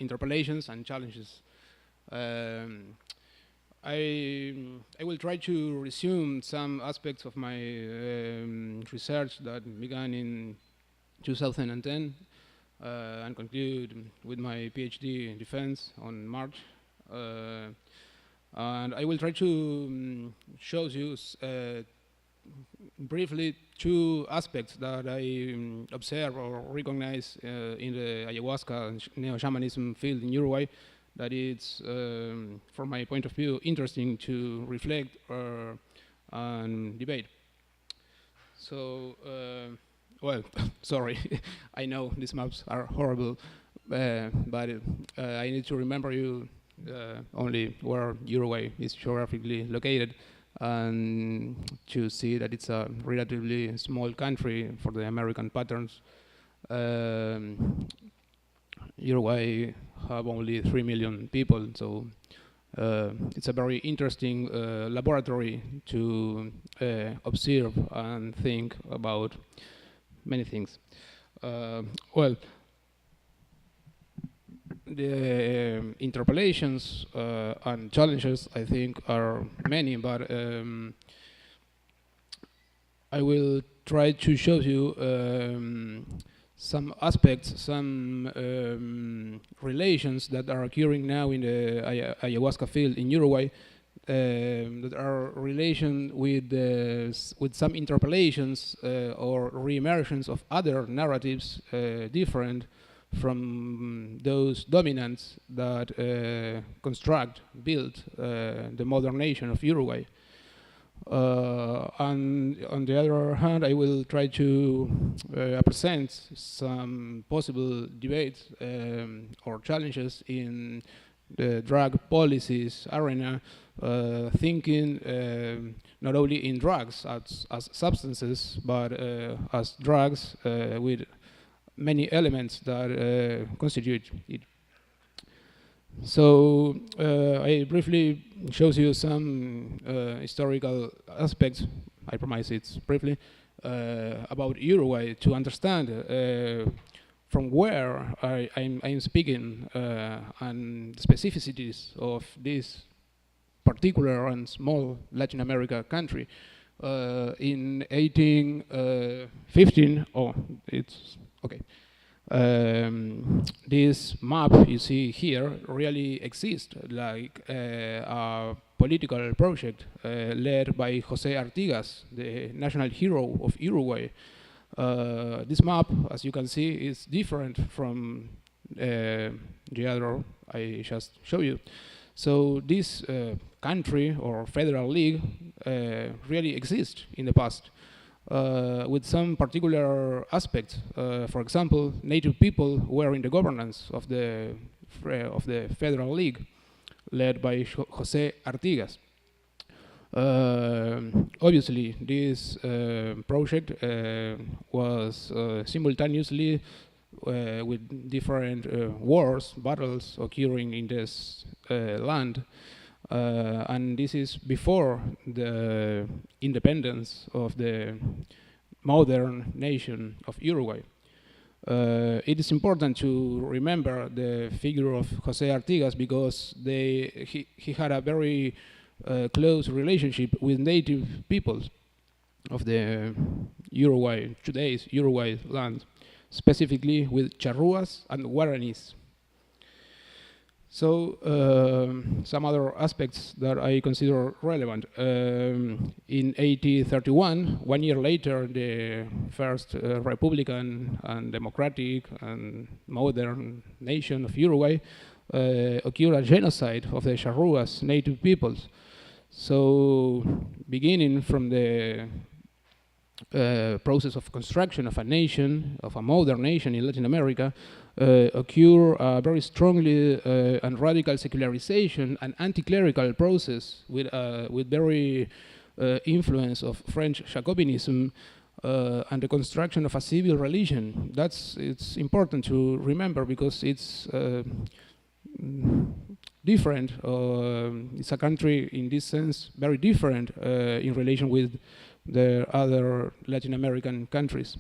S8: Interpellations and Challenges. I will try to resume some aspects of my research that began in 2010 and conclude with my PhD defense on March. And I will try to show you briefly two aspects that I observe or recognize in the ayahuasca and neo-shamanism field in Uruguay that it's, from my point of view, interesting to reflect and debate. So, well, sorry, I know these maps are horrible, but I need to remember you only where Uruguay is geographically located, and to see that it's a relatively small country for the American patterns. Uruguay have only 3 million people, so it's a very interesting laboratory to observe and think about many things. Well, the interpellations and challenges, I think, are many, but I will try to show you some aspects, some relations that are occurring now in the ayahuasca field in Uruguay that are relation with some interpellations or re-emergence of other narratives different from those dominants that build the modern nation of Uruguay. And on the other hand, I will try to present some possible debates or challenges in the drug policies arena, thinking not only in drugs as substances, but as drugs with many elements that constitute it. So I briefly shows you some historical aspects, I promise it's briefly, about Uruguay to understand from where I'm speaking and specificities of this particular and small Latin America country. In 1815, it's okay. This map you see here really exists, like a political project led by José Artigas, the national hero of Uruguay. This map, as you can see, is different from the other I just showed you. So this country or federal league really exists in the past. With some particular aspects. For example, native people were in the governance of the Federal League, led by José Artigas. Obviously, this project was simultaneously with different wars, battles occurring in this land. And this is before the independence of the modern nation of Uruguay. It is important to remember the figure of Jose Artigas because he had a very close relationship with native peoples of the Uruguay, today's Uruguay land, specifically with Charruas and Guaranis. So some other aspects that I consider relevant. In 1831, 1 year later, the first Republican and democratic and modern nation of Uruguay occurred a genocide of the Charruas native peoples. So beginning from the process of construction of a nation, of a modern nation in Latin America, occur a very strongly and radical secularization and anti-clerical process with very influence of French Jacobinism and the construction of a civil religion. It's important to remember because it's different. It's a country in this sense very different in relation with the other Latin American countries.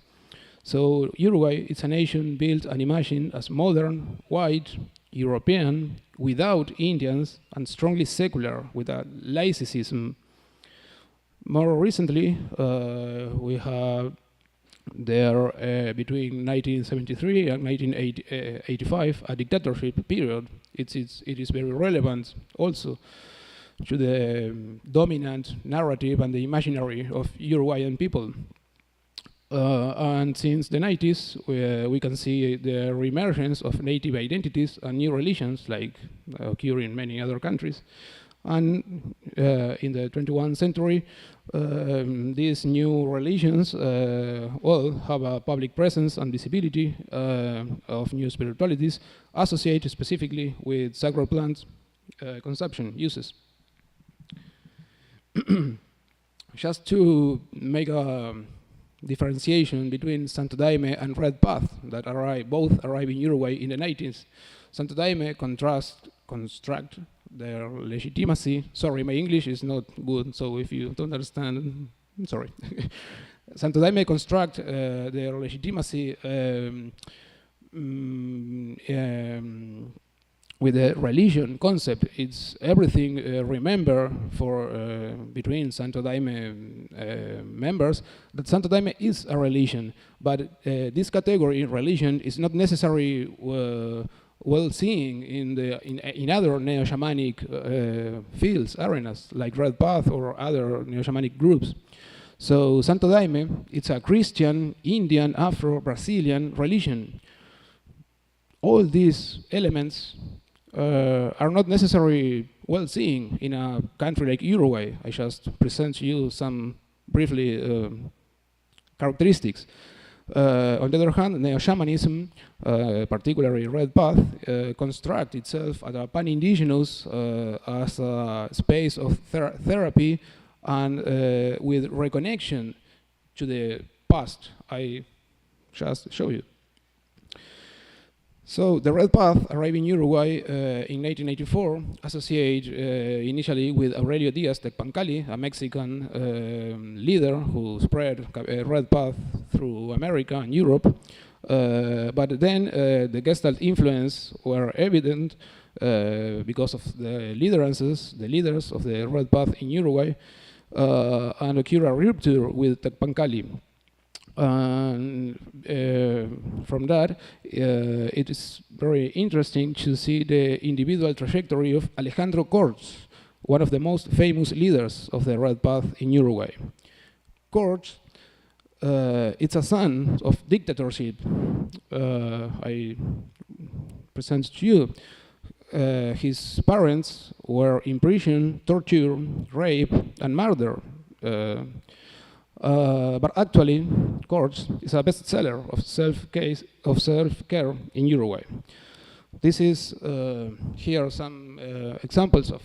S8: So Uruguay is a nation built and imagined as modern, white, European, without Indians, and strongly secular, with a laicism. More recently, we have there, between 1973 and 1985, a dictatorship period. It is very relevant also to the dominant narrative and the imaginary of Uruguayan people. And since the 90s, we can see the reemergence of native identities and new religions, like occur in many other countries. And in the 21st century, these new religions have a public presence and visibility of new spiritualities associated specifically with sacred plant consumption uses. Just to make a differentiation between Santo Daime and Red Path that both arrived in Uruguay in the 90s. Santo Daime construct their legitimacy. Sorry, my English is not good, so if you don't understand, I'm sorry. Santo Daime construct their legitimacy with the religion concept. It's everything remember for between Santo Daime members that Santo Daime is a religion, but this category religion is not necessarily well seen in other neo-shamanic fields, arenas like Red Path or other neo-shamanic groups. So Santo Daime, it's a Christian, Indian, Afro, Brazilian religion. All these elements are not necessarily well seen in a country like Uruguay. I just present you some briefly characteristics. On the other hand, neo-shamanism, particularly Red Path, construct itself as a pan-indigenous, as a space of therapy and with reconnection to the past. I just show you. So the Red Path arrived in Uruguay in 1984, associated initially with Aurelio Diaz Tecpancali, a Mexican leader who spread Red Path through America and Europe. But then the Gestalt influence were evident because of the leaders of the Red Path in Uruguay, and occurred a rupture with Tecpancali. And from that, it is very interesting to see the individual trajectory of Alejandro Corts, one of the most famous leaders of the Red Path in Uruguay. Corts, it's a son of dictatorship. I present to you. His parents were imprisoned, tortured, rape, and murder. But actually, Corts is a bestseller of self-care in Uruguay. This is here some examples of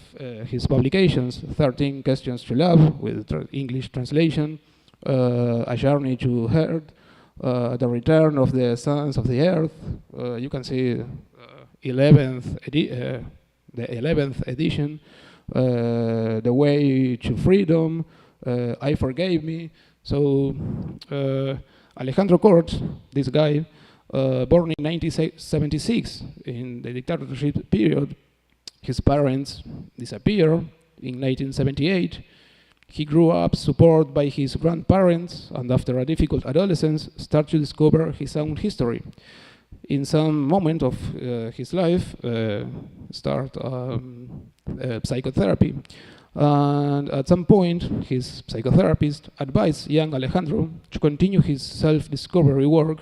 S8: his publications: 13 Questions to Love with English translation, A Journey to Earth, The Return of the Sons of the Earth. You can see the 11th edition, The Way to Freedom, I Forgave Me. So Alejandro Corts, this guy, Born in 1976, in the dictatorship period, his parents disappeared in 1978. He grew up supported by his grandparents, and after a difficult adolescence, started to discover his own history. In some moment of his life, start psychotherapy. And at some point, his psychotherapist advised young Alejandro to continue his self-discovery work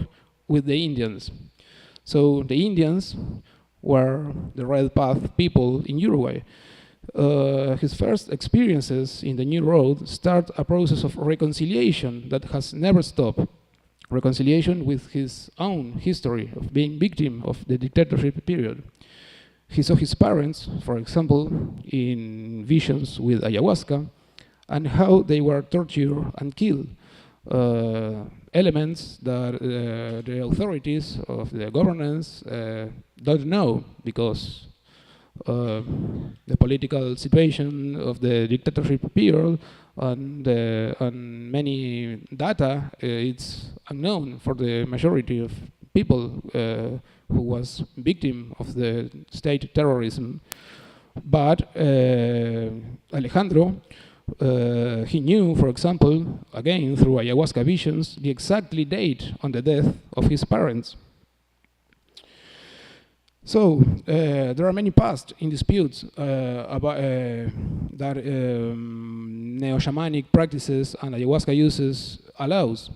S8: with the Indians. So the Indians were the Red Path people in Uruguay. His first experiences in the New Road start a process of reconciliation that has never stopped. Reconciliation with his own history of being victim of the dictatorship period. He saw his parents, for example, in visions with ayahuasca, and how they were tortured and killed. Elements that the authorities of the governance don't know, because the political situation of the dictatorship period and many data, it's unknown for the majority of people who was victim of the state terrorism. But Alejandro, he knew, for example, again through ayahuasca visions, the exactly date on the death of his parents. So there are many past in disputes about that neo-shamanic practices and ayahuasca uses allows.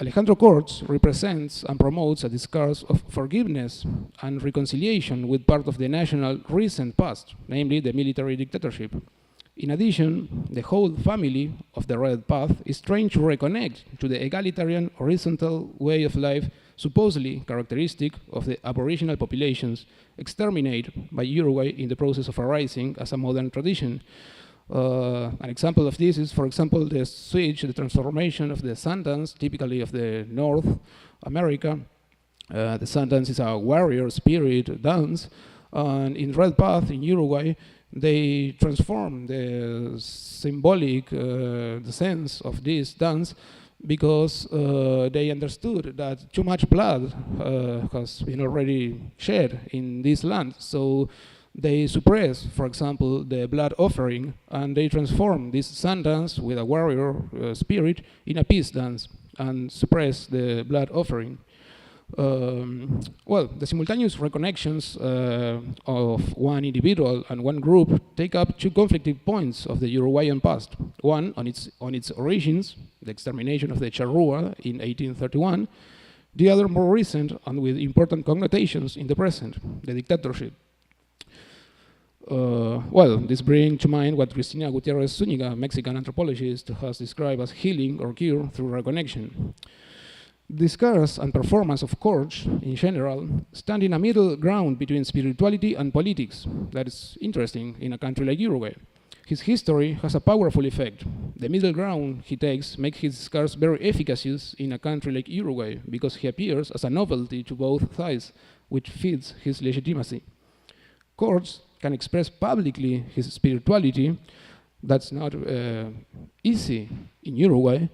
S8: Alejandro Corts represents and promotes a discourse of forgiveness and reconciliation with part of the national recent past, namely the military dictatorship. In addition, the whole family of the Red Path is trying to reconnect to the egalitarian horizontal way of life supposedly characteristic of the aboriginal populations exterminated by Uruguay in the process of arising as a modern tradition. An example of this is, for example, the switch, the transformation of the sun dance, typically of the North America. The sun dance is a warrior spirit dance, and in Red Path in Uruguay, they transform the symbolic, the sense of this dance, because they understood that too much blood has been already shed in this land. So they suppress, for example, the blood offering, and they transform this sun dance with a warrior spirit in a peace dance and suppress the blood offering. Well, the simultaneous reconnections of one individual and one group take up two conflicting points of the Uruguayan past. One on its origins, the extermination of the Charrúa in 1831. The other more recent and with important connotations in the present, the dictatorship. Well, this brings to mind what Cristina Gutierrez Zúñiga, Mexican anthropologist, has described as healing or cure through reconnection. Discourse and performance of Corts, in general, stand in a middle ground between spirituality and politics. That is interesting in a country like Uruguay. His history has a powerful effect. The middle ground he takes makes his discourse very efficacious in a country like Uruguay, because he appears as a novelty to both sides, which fits his legitimacy. Corts can express publicly his spirituality. That's not easy in Uruguay.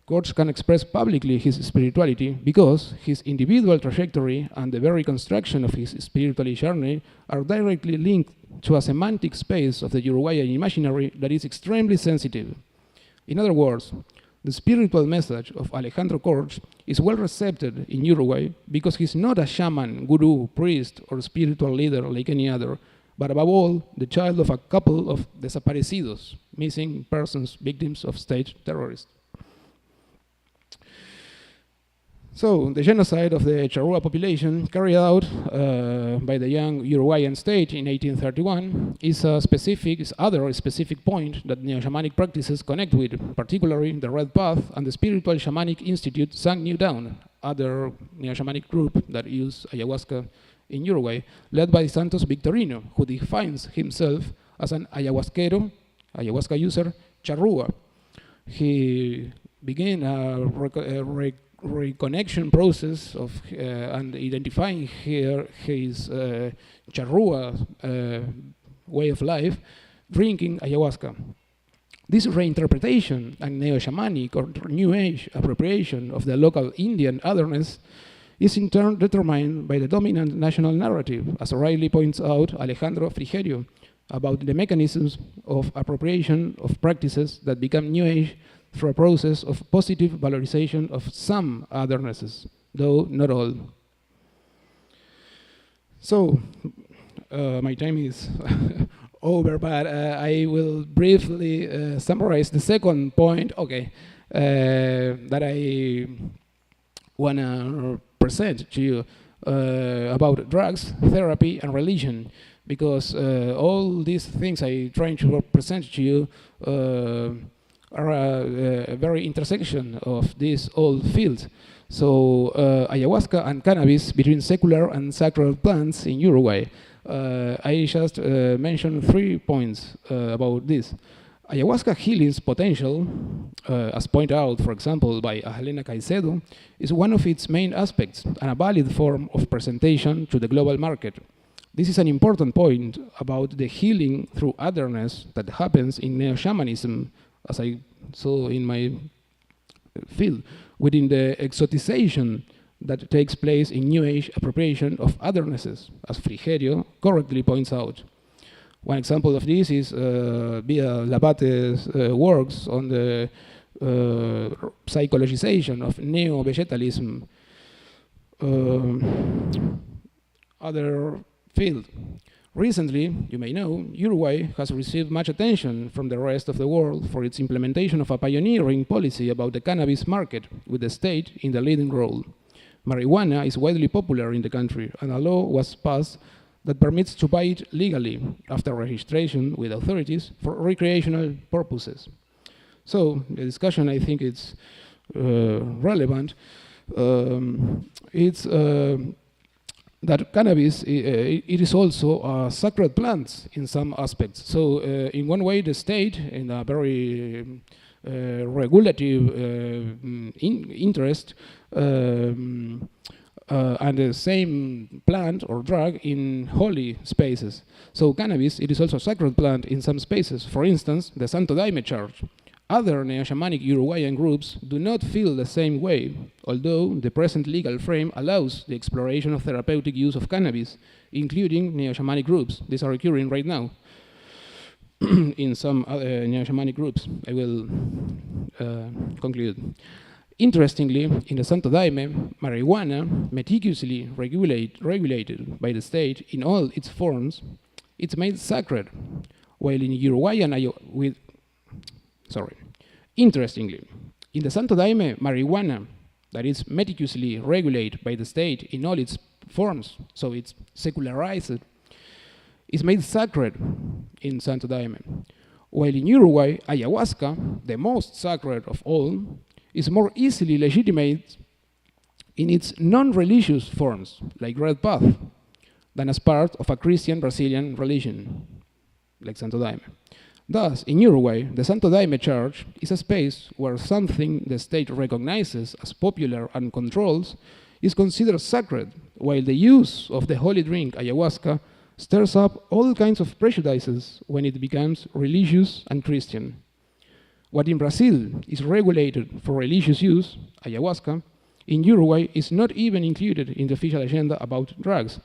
S8: Corts can express publicly his spirituality because his individual trajectory and the very construction of his spiritual journey are directly linked to a semantic space of the Uruguayan imaginary that is extremely sensitive. In other words, the spiritual message of Alejandro Corts is well received in Uruguay because he's not a shaman, guru, priest, or spiritual leader like any other, but above all, the child of a couple of desaparecidos, missing persons, victims of state terrorists. So, the genocide of the Charrúa population carried out by the young Uruguayan state in 1831 is a other specific point that neo-shamanic practices connect with, particularly the Red Path and the Spiritual Shamanic Institute Sang New Dawn, other neo-shamanic group that use ayahuasca in Uruguay, led by Santos Victorino, who defines himself as an ayahuasquero, ayahuasca user, Charrúa. He began a reconnection process of and identifying here his Charrúa way of life, drinking ayahuasca. This reinterpretation and neo-shamanic or new age appropriation of the local Indian otherness is in turn determined by the dominant national narrative, as rightly points out Alejandro Frigerio, about the mechanisms of appropriation of practices that become New Age through a process of positive valorization of some othernesses, though not all. So, my time is over, but I will briefly summarize the second point, that I want to present to you about drugs, therapy, and religion, because all these things I trying to present to you are a very intersection of this old field. So ayahuasca and cannabis between secular and sacred plants in Uruguay. I just mentioned 3 points about this. Ayahuasca healing's potential, as pointed out, for example, by Helena Caicedo, is one of its main aspects and a valid form of presentation to the global market. This is an important point about the healing through otherness that happens in Neoshamanism, as I saw in my field, within the exotization that takes place in New Age appropriation of othernesses, as Frigerio correctly points out. One example of this is via Labate's works on the psychologization of neo-vegetalism. Other field. Recently, you may know, Uruguay has received much attention from the rest of the world for its implementation of a pioneering policy about the cannabis market, with the state in the leading role. Marijuana is widely popular in the country, and a law was passed that permits to buy it legally after registration with authorities for recreational purposes. So the discussion, I think it's relevant. It's that cannabis, it is also a sacred plant in some aspects. So in one way, the state, in a very regulative interest, and the same plant or drug in holy spaces. So cannabis, it is also a sacred plant in some spaces. For instance, the Santo Daime Church. Other neo-shamanic Uruguayan groups do not feel the same way, although the present legal frame allows the exploration of therapeutic use of cannabis, including neo-shamanic groups. These are occurring right now in some neo-shamanic groups. I will conclude. Interestingly, in the Santo Daime, marijuana, meticulously regulated by the state in all its forms, it's made sacred, while in Uruguayan Interestingly, in the Santo Daime, marijuana, that is meticulously regulated by the state in all its forms, so it's secularized, is made sacred in Santo Daime. While in Uruguay, ayahuasca, the most sacred of all, is more easily legitimate in its non-religious forms, like Red Path, than as part of a Christian Brazilian religion, like Santo Daime. Thus, in Uruguay, the Santo Daime Church is a space where something the state recognizes as popular and controls is considered sacred, while the use of the holy drink ayahuasca stirs up all kinds of prejudices when it becomes religious and Christian. What in Brazil is regulated for religious use, ayahuasca, in Uruguay is not even included in the official agenda about drugs.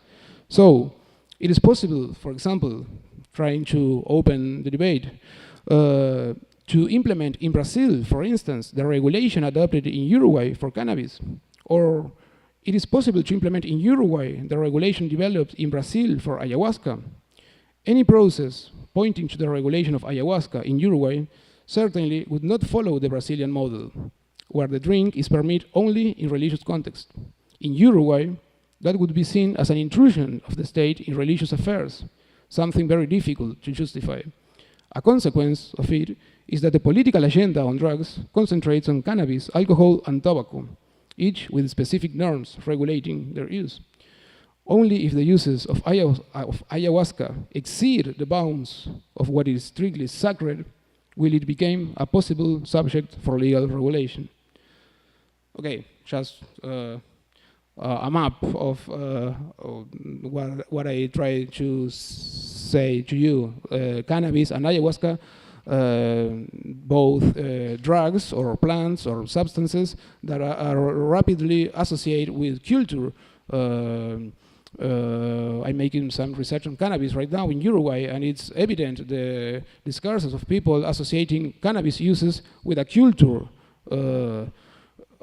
S8: So, it is possible, for example, trying to open the debate, to implement in Brazil, for instance, the regulation adopted in Uruguay for cannabis, or it is possible to implement in Uruguay the regulation developed in Brazil for ayahuasca. Any process pointing to the regulation of ayahuasca in Uruguay certainly would not follow the Brazilian model, where the drink is permitted only in religious context. In Uruguay, that would be seen as an intrusion of the state in religious affairs, something very difficult to justify. A consequence of it is that the political agenda on drugs concentrates on cannabis, alcohol, and tobacco, each with specific norms regulating their use. Only if the uses of ayahuasca exceed the bounds of what is strictly sacred will it become a possible subject for legal regulation. Okay, just a map of what I try to say to you. Cannabis and ayahuasca both drugs or plants or substances that are rapidly associated with culture. I'm making some research on cannabis right now in Uruguay, and it's evident the discourses of people associating cannabis uses with a culture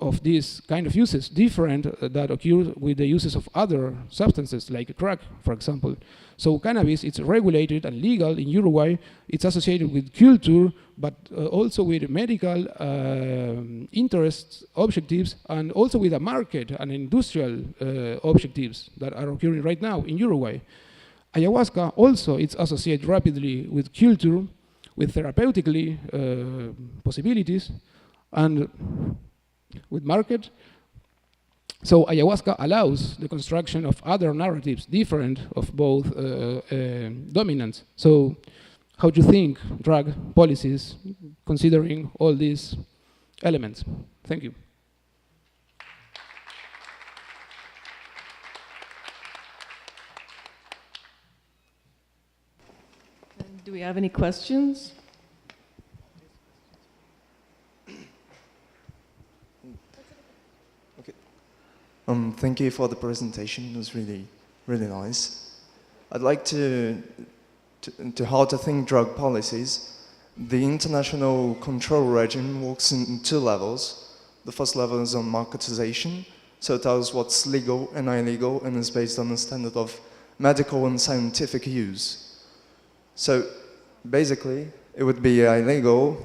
S8: of this kind of uses different that occur with the uses of other substances like crack, for example. So cannabis, it's regulated and legal in Uruguay. It's associated with culture, but also with medical interests, objectives, and also with a market and industrial objectives that are occurring right now in Uruguay. Ayahuasca also, it's associated rapidly with culture, with therapeutically possibilities, and with market. So ayahuasca allows the construction of other narratives different of both dominants. So how do you think drug policies considering all these elements? Thank you.
S1: Do we have any questions?
S9: Thank you for the presentation. It was really, really nice. I'd like to how to think drug policies. The international control regime works in two levels. The first level is on marketization, so it tells what's legal and illegal and is based on the standard of medical and scientific use. So basically, it would be illegal,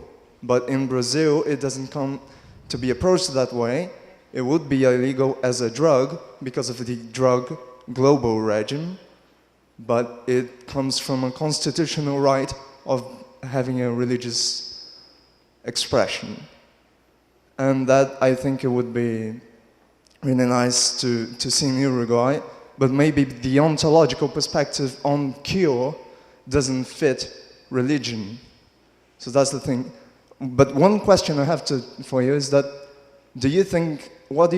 S9: but in Brazil, it doesn't come to be approached that way. It would be illegal as a drug because of the drug global regime, but it comes from a constitutional right of having a religious expression. And that, I think it would be really nice to see in Uruguay, but maybe the ontological perspective on cure doesn't fit religion. So that's the thing. But one question I have for you is that, where do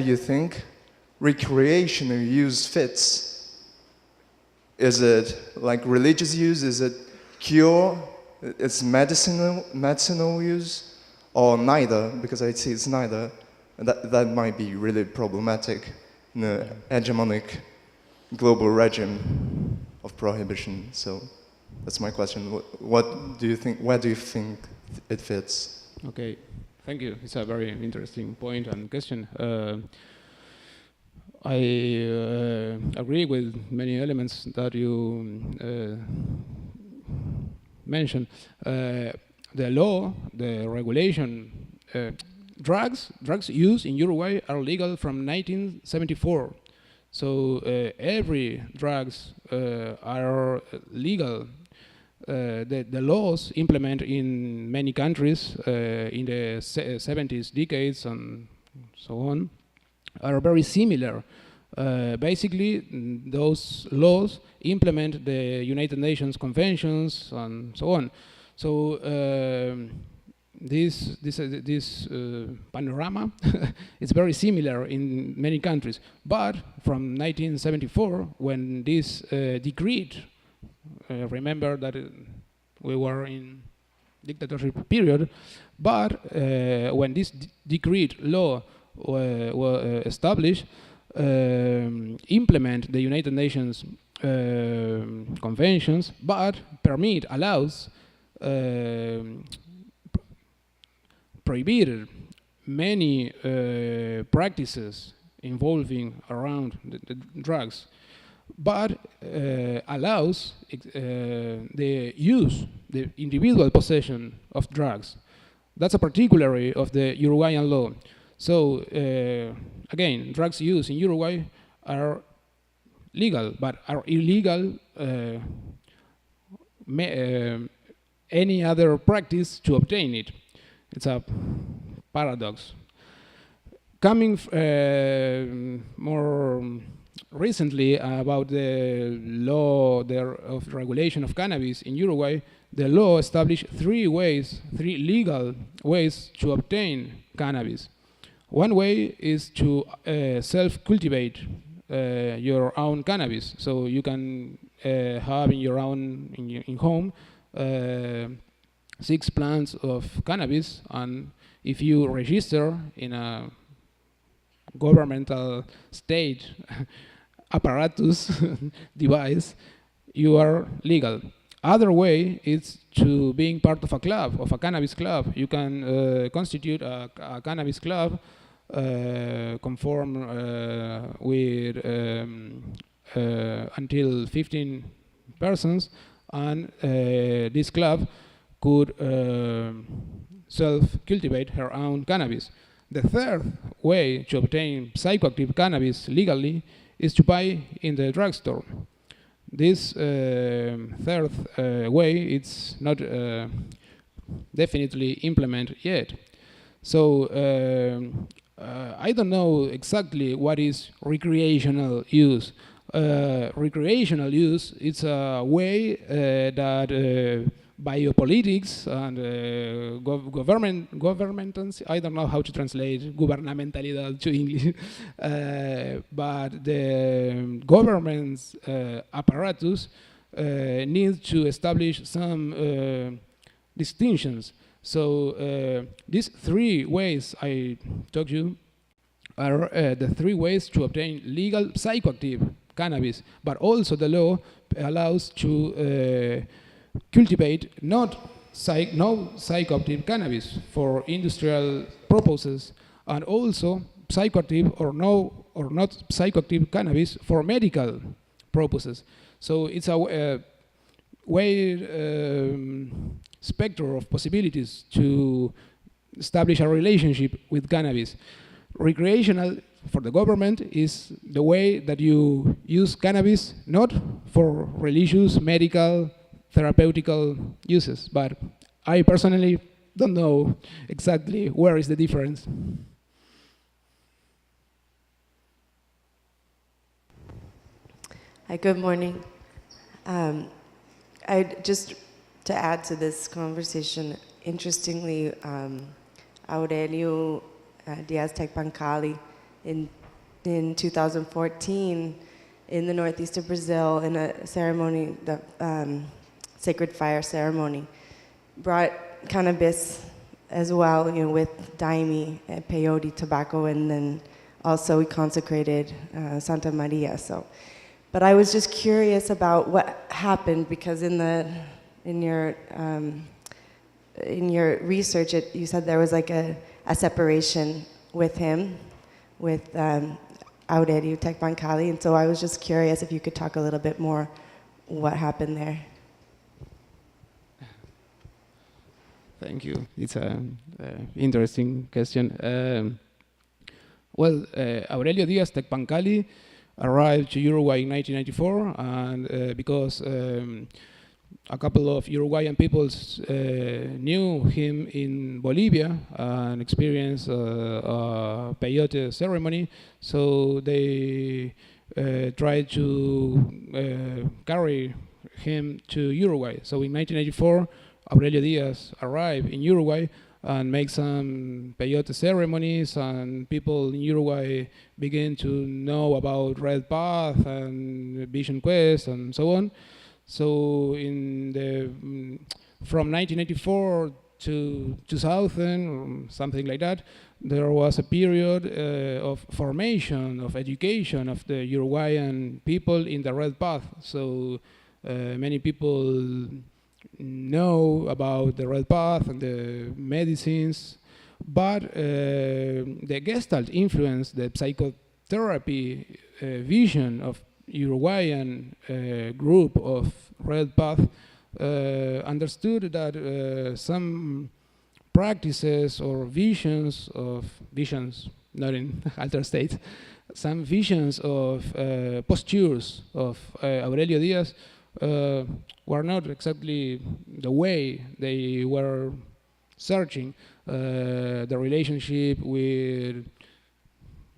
S9: you think recreational use fits? Is it like religious use? Is it cure? It's medicinal use? Or neither? Because I see it's neither. And that might be really problematic in a hegemonic global regime of prohibition. So that's my question. What do you think? Where do you think it fits?
S8: Okay. Thank you. It's a very interesting point and question. I agree with many elements that you mentioned. The law, the regulation, drugs used in Uruguay are legal from 1974. So every drugs are legal. The laws implemented in many countries in the 70s decades and so on are very similar. Basically, those laws implement the United Nations conventions and so on. So this panorama is very similar in many countries. But from 1974, when this decree, remember that we were in dictatorship period, but when this decreed law was established, implement the United Nations conventions, but allows prohibited many practices involving around the drugs, but allows the use, the individual possession of drugs. That's a particularity of the Uruguayan law. So again, drugs used in Uruguay are legal, but are illegal any other practice to obtain it. It's a paradox. Coming more recently about the law of regulation of cannabis in Uruguay, the law established three legal ways to obtain cannabis. One way is to self-cultivate your own cannabis. So you can have in your own in home 6 plants of cannabis, and if you register in a governmental state apparatus device, you are legal. Other way is to being part of a club, of a cannabis club. You can constitute a cannabis club, conform with until 15 persons, and this club could self-cultivate her own cannabis. The third way to obtain psychoactive cannabis legally is to buy in the drugstore. This third way, it's not definitely implemented yet. So I don't know exactly what is recreational use. Recreational use, it's a way that biopolitics and governments, I don't know how to translate gubernamentalidad to English, but the government's apparatus needs to establish some distinctions. So these 3 ways I told you are the 3 ways to obtain legal psychoactive cannabis, but also the law allows to cultivate no psychoactive cannabis for industrial purposes, and also psychoactive or not psychoactive cannabis for medical purposes. So it's a wide spectrum of possibilities to establish a relationship with cannabis. Recreational for the government is the way that you use cannabis not for religious, medical, therapeutical uses, but I personally don't know exactly where is the difference.
S10: Hi, good morning. Just to add to this conversation, interestingly, Aurelio Diaz Tecpancali in 2014 in the northeast of Brazil in a ceremony, the Sacred Fire ceremony, brought cannabis as well, with Daime, peyote, tobacco, and then also we consecrated Santa Maria. So, but I was just curious about what happened, because in your research, you said there was like a separation with him, with Aurelio Tecpancali, and so I was just curious if you could talk a little bit more what happened there.
S8: Thank you. It's an interesting question. Aurelio Diaz Tecpancali arrived to Uruguay in 1994, and because a couple of Uruguayan peoples knew him in Bolivia and experienced a peyote ceremony, so they tried to carry him to Uruguay. So in 1984, Aurelio Diaz arrived in Uruguay and make some peyote ceremonies, and people in Uruguay begin to know about Red Path and Vision Quest and so on. So from 1984 to 2000, or something like that, there was a period of formation, of education of the Uruguayan people in the Red Path. So many people know about the Red Path and the medicines, but the Gestalt influence, the psychotherapy vision of Uruguayan group of Red Path understood that some practices or visions, not in altered state, some visions of postures of Aurelio Diaz were not exactly the way they were searching the relationship with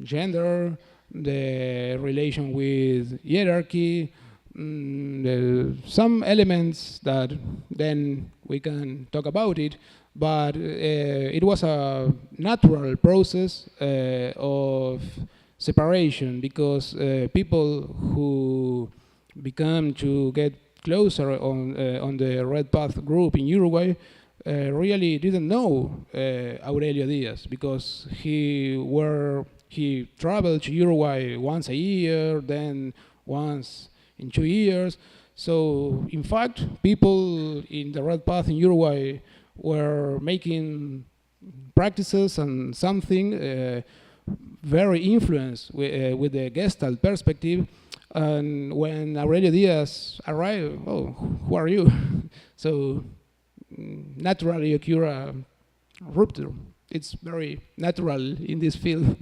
S8: gender, the relation with hierarchy, some elements that then we can talk about it, but it was a natural process of separation, because people who become to get closer on the Red Path group in Uruguay really didn't know Aurelio Diaz, because he traveled to Uruguay once a year, then once in 2 years. So in fact, people in the Red Path in Uruguay were making practices and something very influenced with the Gestalt perspective. And when Aurelio Diaz arrived, oh, who are you? So naturally occur a rupture. It's very natural in this field.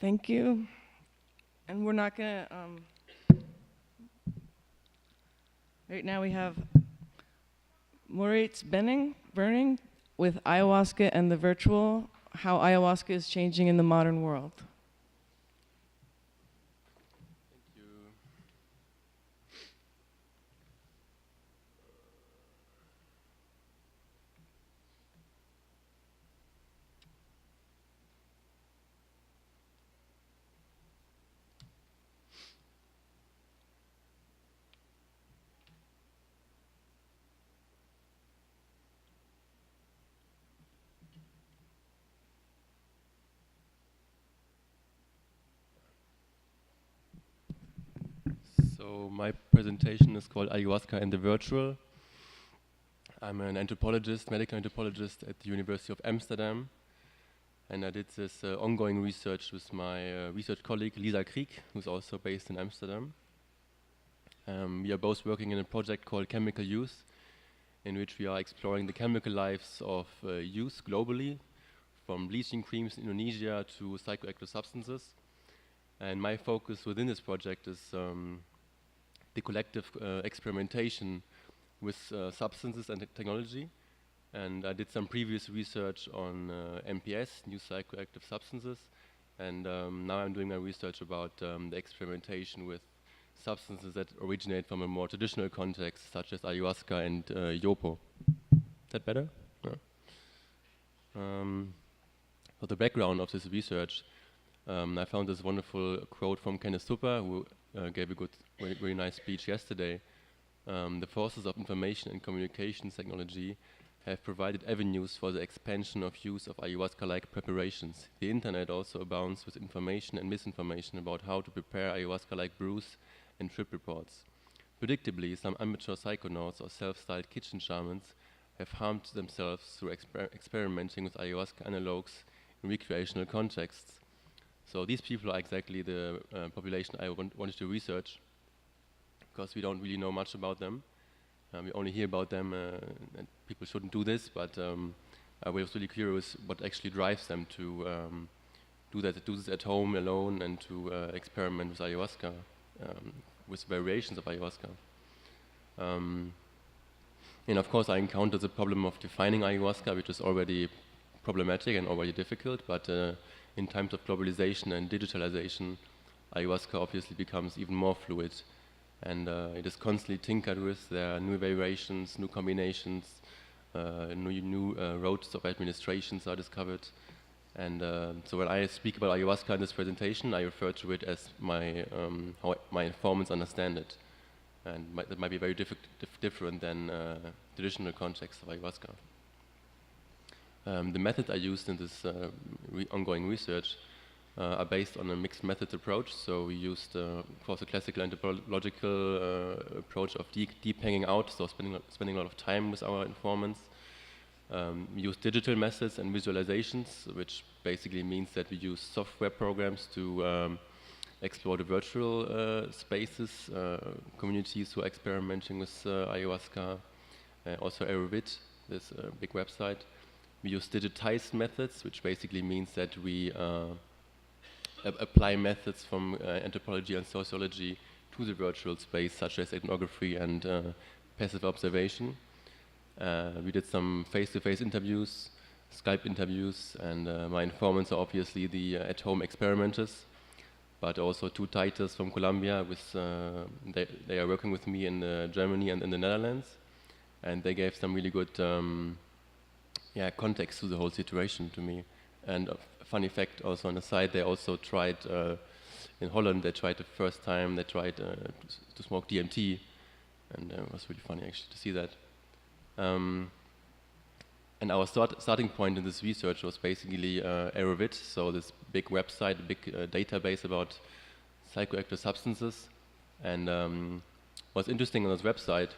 S1: Thank you. And we're not gonna, right now we have Moritz Berning with Ayahuasca and the Virtual, how Ayahuasca is changing in the modern world.
S4: Thank you. So my presentation is called Ayahuasca and the Virtual. I'm an anthropologist, medical anthropologist at the University of Amsterdam. And I did this ongoing research with my research colleague Lisa Krieg, who's also based in Amsterdam. We are both working in a project called Chemical Youth, in which we are exploring the chemical lives of youth globally, from bleaching creams in Indonesia to psychoactive substances. And my focus within this project is the collective experimentation with substances and technology. And I did some previous research on MPS, new psychoactive substances. And now I'm doing my research about the experimentation with substances that originate from a more traditional context, such as ayahuasca and yopo. Is that better? Yeah. For the background of this research, I found this wonderful quote from Kenneth Tupper, who gave a good, very nice speech yesterday. The forces of information and communications technology have provided avenues for the expansion of use of ayahuasca-like preparations. The internet also abounds with information and misinformation about how to prepare ayahuasca-like brews and trip reports. Predictably, some amateur psychonauts or self-styled kitchen shamans have harmed themselves through experimenting with ayahuasca analogues in recreational contexts. So these people are exactly the population I wanted to research, because we don't really know much about them. We only hear about them, and people shouldn't do this, but I was really curious what actually drives them to do this at home alone and to experiment with ayahuasca, with variations of ayahuasca. And of course I encountered the problem of defining ayahuasca, which is already problematic and already difficult, but in times of globalization and digitalization, ayahuasca obviously becomes even more fluid. And it is constantly tinkered with. There are new variations, new combinations, new routes of administrations are discovered. And so when I speak about ayahuasca in this presentation, I refer to it as how my informants understand it. And that might be very different than traditional context of ayahuasca. The methods I used in this ongoing research are based on a mixed methods approach. So we used, of course, a classical anthropological approach of deep hanging out, so spending a lot of time with our informants. We use digital methods and visualizations, which basically means that we use software programs to explore the virtual spaces, communities who are experimenting with ayahuasca, also Aerovit, this big website. We use digitized methods, which basically means that we apply methods from anthropology and sociology to the virtual space, such as ethnography and passive observation. We did some face-to-face interviews, Skype interviews, and my informants are obviously the at-home experimenters, but also two titers from Colombia. They are working with me in Germany and in the Netherlands, and they gave some really good context to the whole situation to me. And a funny fact also on the side, they also tried, in Holland, they tried the first time, they tried to smoke DMT, and it was really funny actually to see that. And our starting point in this research was basically Aerovit, so this big website, a big database about psychoactive substances. And what's interesting on this website,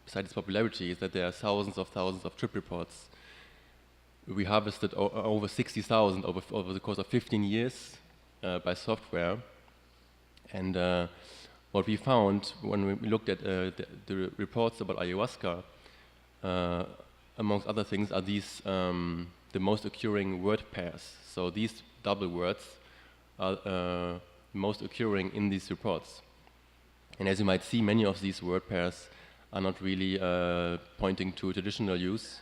S4: besides its popularity, is that there are thousands of trip reports. We harvested over 60,000 over the course of 15 years by software. And what we found when we looked at the reports about ayahuasca, amongst other things, are these the most occurring word pairs. So these double words are most occurring in these reports. And as you might see, many of these word pairs are not really pointing to traditional use.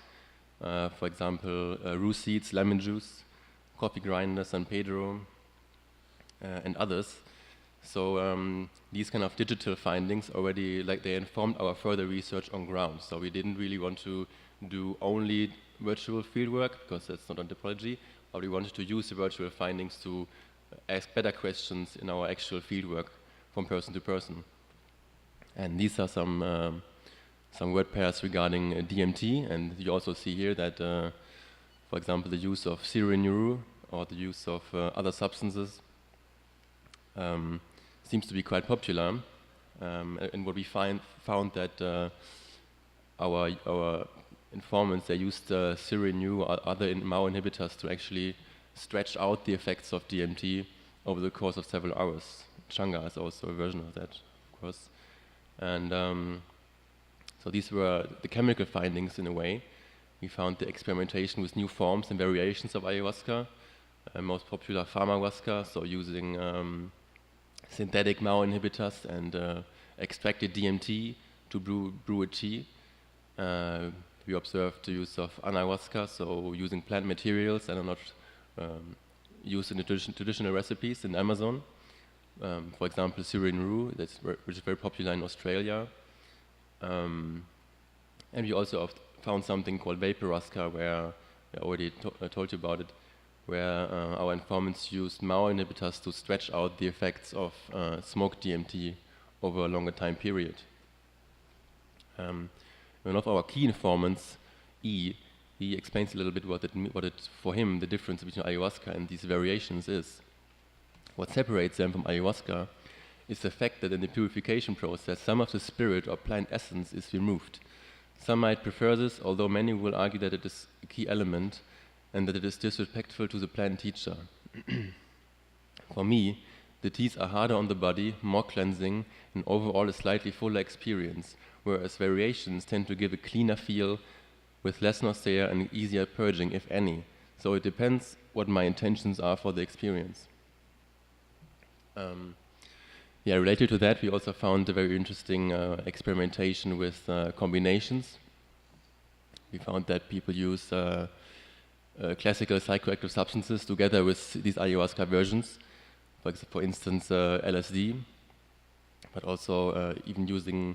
S4: For example, rue seeds, lemon juice, coffee grinder, San Pedro, and others. So these kind of digital findings already, like, they informed our further research on ground. So we didn't really want to do only virtual fieldwork, because that's not anthropology, but we wanted to use the virtual findings to ask better questions in our actual fieldwork from person to person. And these are some word pairs regarding DMT, and you also see here that, for example, the use of Sirinuru or the use of other substances seems to be quite popular. And what we found that our informants, they used Sirinuru or other MAO inhibitors to actually stretch out the effects of DMT over the course of several hours. Changa is also a version of that, of course. And so these were the chemical findings in a way. We found the experimentation with new forms and variations of ayahuasca, most popular pharmahuasca, so using synthetic MAO inhibitors and extracted DMT to brew a tea. We observed the use of anahuasca, so using plant materials that are not used in the traditional recipes in Amazon. For example, Sirinuru, which is very popular in Australia. And we also found something called vaporahuasca, where I already told you about it, where our informants used MAO inhibitors to stretch out the effects of smoked DMT over a longer time period. One of our key informants, he explains a little bit what for him the difference between ayahuasca and these variations is. What separates them from ayahuasca is the fact that in the purification process, some of the spirit or plant essence is removed. Some might prefer this, although many will argue that it is a key element and that it is disrespectful to the plant teacher. For me, the teas are harder on the body, more cleansing, and overall a slightly fuller experience, whereas variations tend to give a cleaner feel with less nausea and easier purging, if any. So it depends what my intentions are for the experience. Related to that, we also found a very interesting experimentation with combinations. We found that people use classical psychoactive substances together with these ayahuasca versions, for instance, LSD, but also even using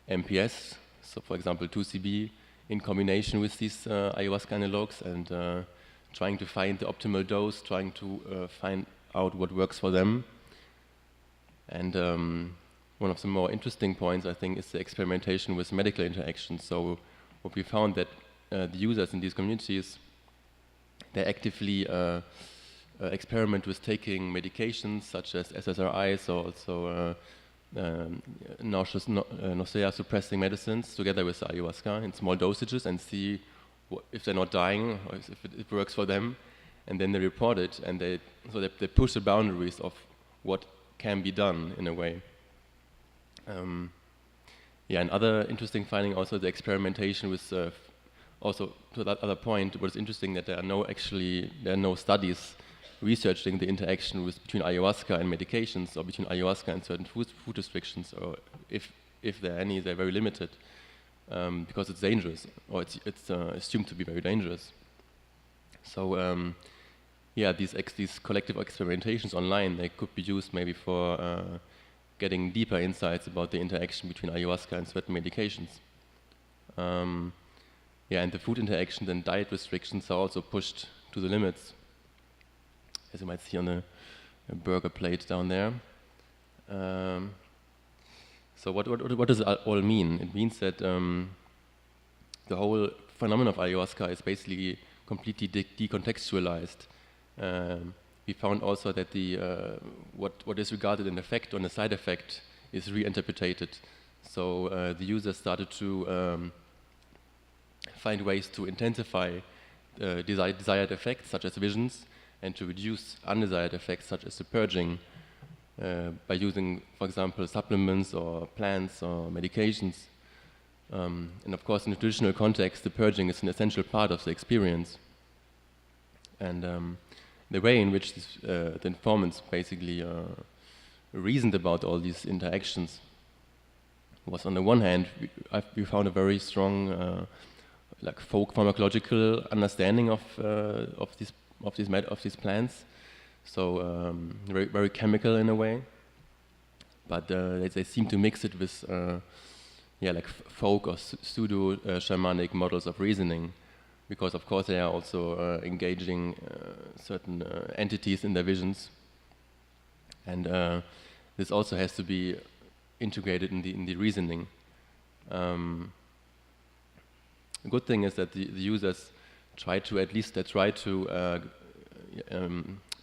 S4: MPS, so for example 2CB, in combination with these ayahuasca analogs, and trying to find the optimal dose, trying to find out what works for them. And one of the more interesting points, I think, is the experimentation with medical interactions. So what we found that the users in these communities, they actively experiment with taking medications such as SSRIs, or also nausea-suppressing medicines together with ayahuasca in small dosages, and see if they're not dying or if it works for them. And then they report it, and they push the boundaries of what can be done in a way. Another interesting finding also the experimentation with also to that other point, what is interesting that there are no studies researching the interaction between ayahuasca and medications, or between ayahuasca and certain food restrictions, or if there are any, they're very limited because it's dangerous, or it's assumed to be very dangerous. So these collective experimentations online, they could be used maybe for getting deeper insights about the interaction between ayahuasca and certain medications. And the food interactions and diet restrictions are also pushed to the limits as you might see on a burger plate down there. So what does it all mean? It means that the whole phenomenon of ayahuasca is basically completely decontextualized. We found also that what is regarded an effect or a side effect is reinterpreted. So the users started to find ways to intensify desired effects, such as visions, and to reduce undesired effects, such as the purging, by using, for example, supplements or plants or medications. And of course, in the traditional context, the purging is an essential part of the experience. And the way in which the informants basically reasoned about all these interactions was, on the one hand, we found a very strong like folk pharmacological understanding of these plants, so very chemical in a way, but they seem to mix it with like folk or pseudo shamanic models of reasoning, because of course they are also engaging certain entities in their visions, and this also has to be integrated in the reasoning. The good thing is that the users try to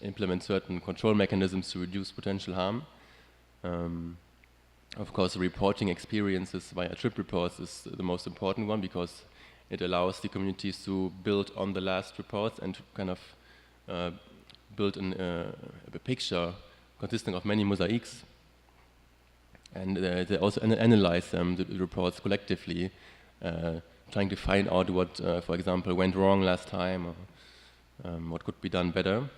S4: implement certain control mechanisms to reduce potential harm. Of course, reporting experiences via trip reports is the most important one, because it allows the communities to build on the last reports and to kind of build a picture consisting of many mosaics. And they also analyze the reports collectively, trying to find out what, for example, went wrong last time, or what could be done better.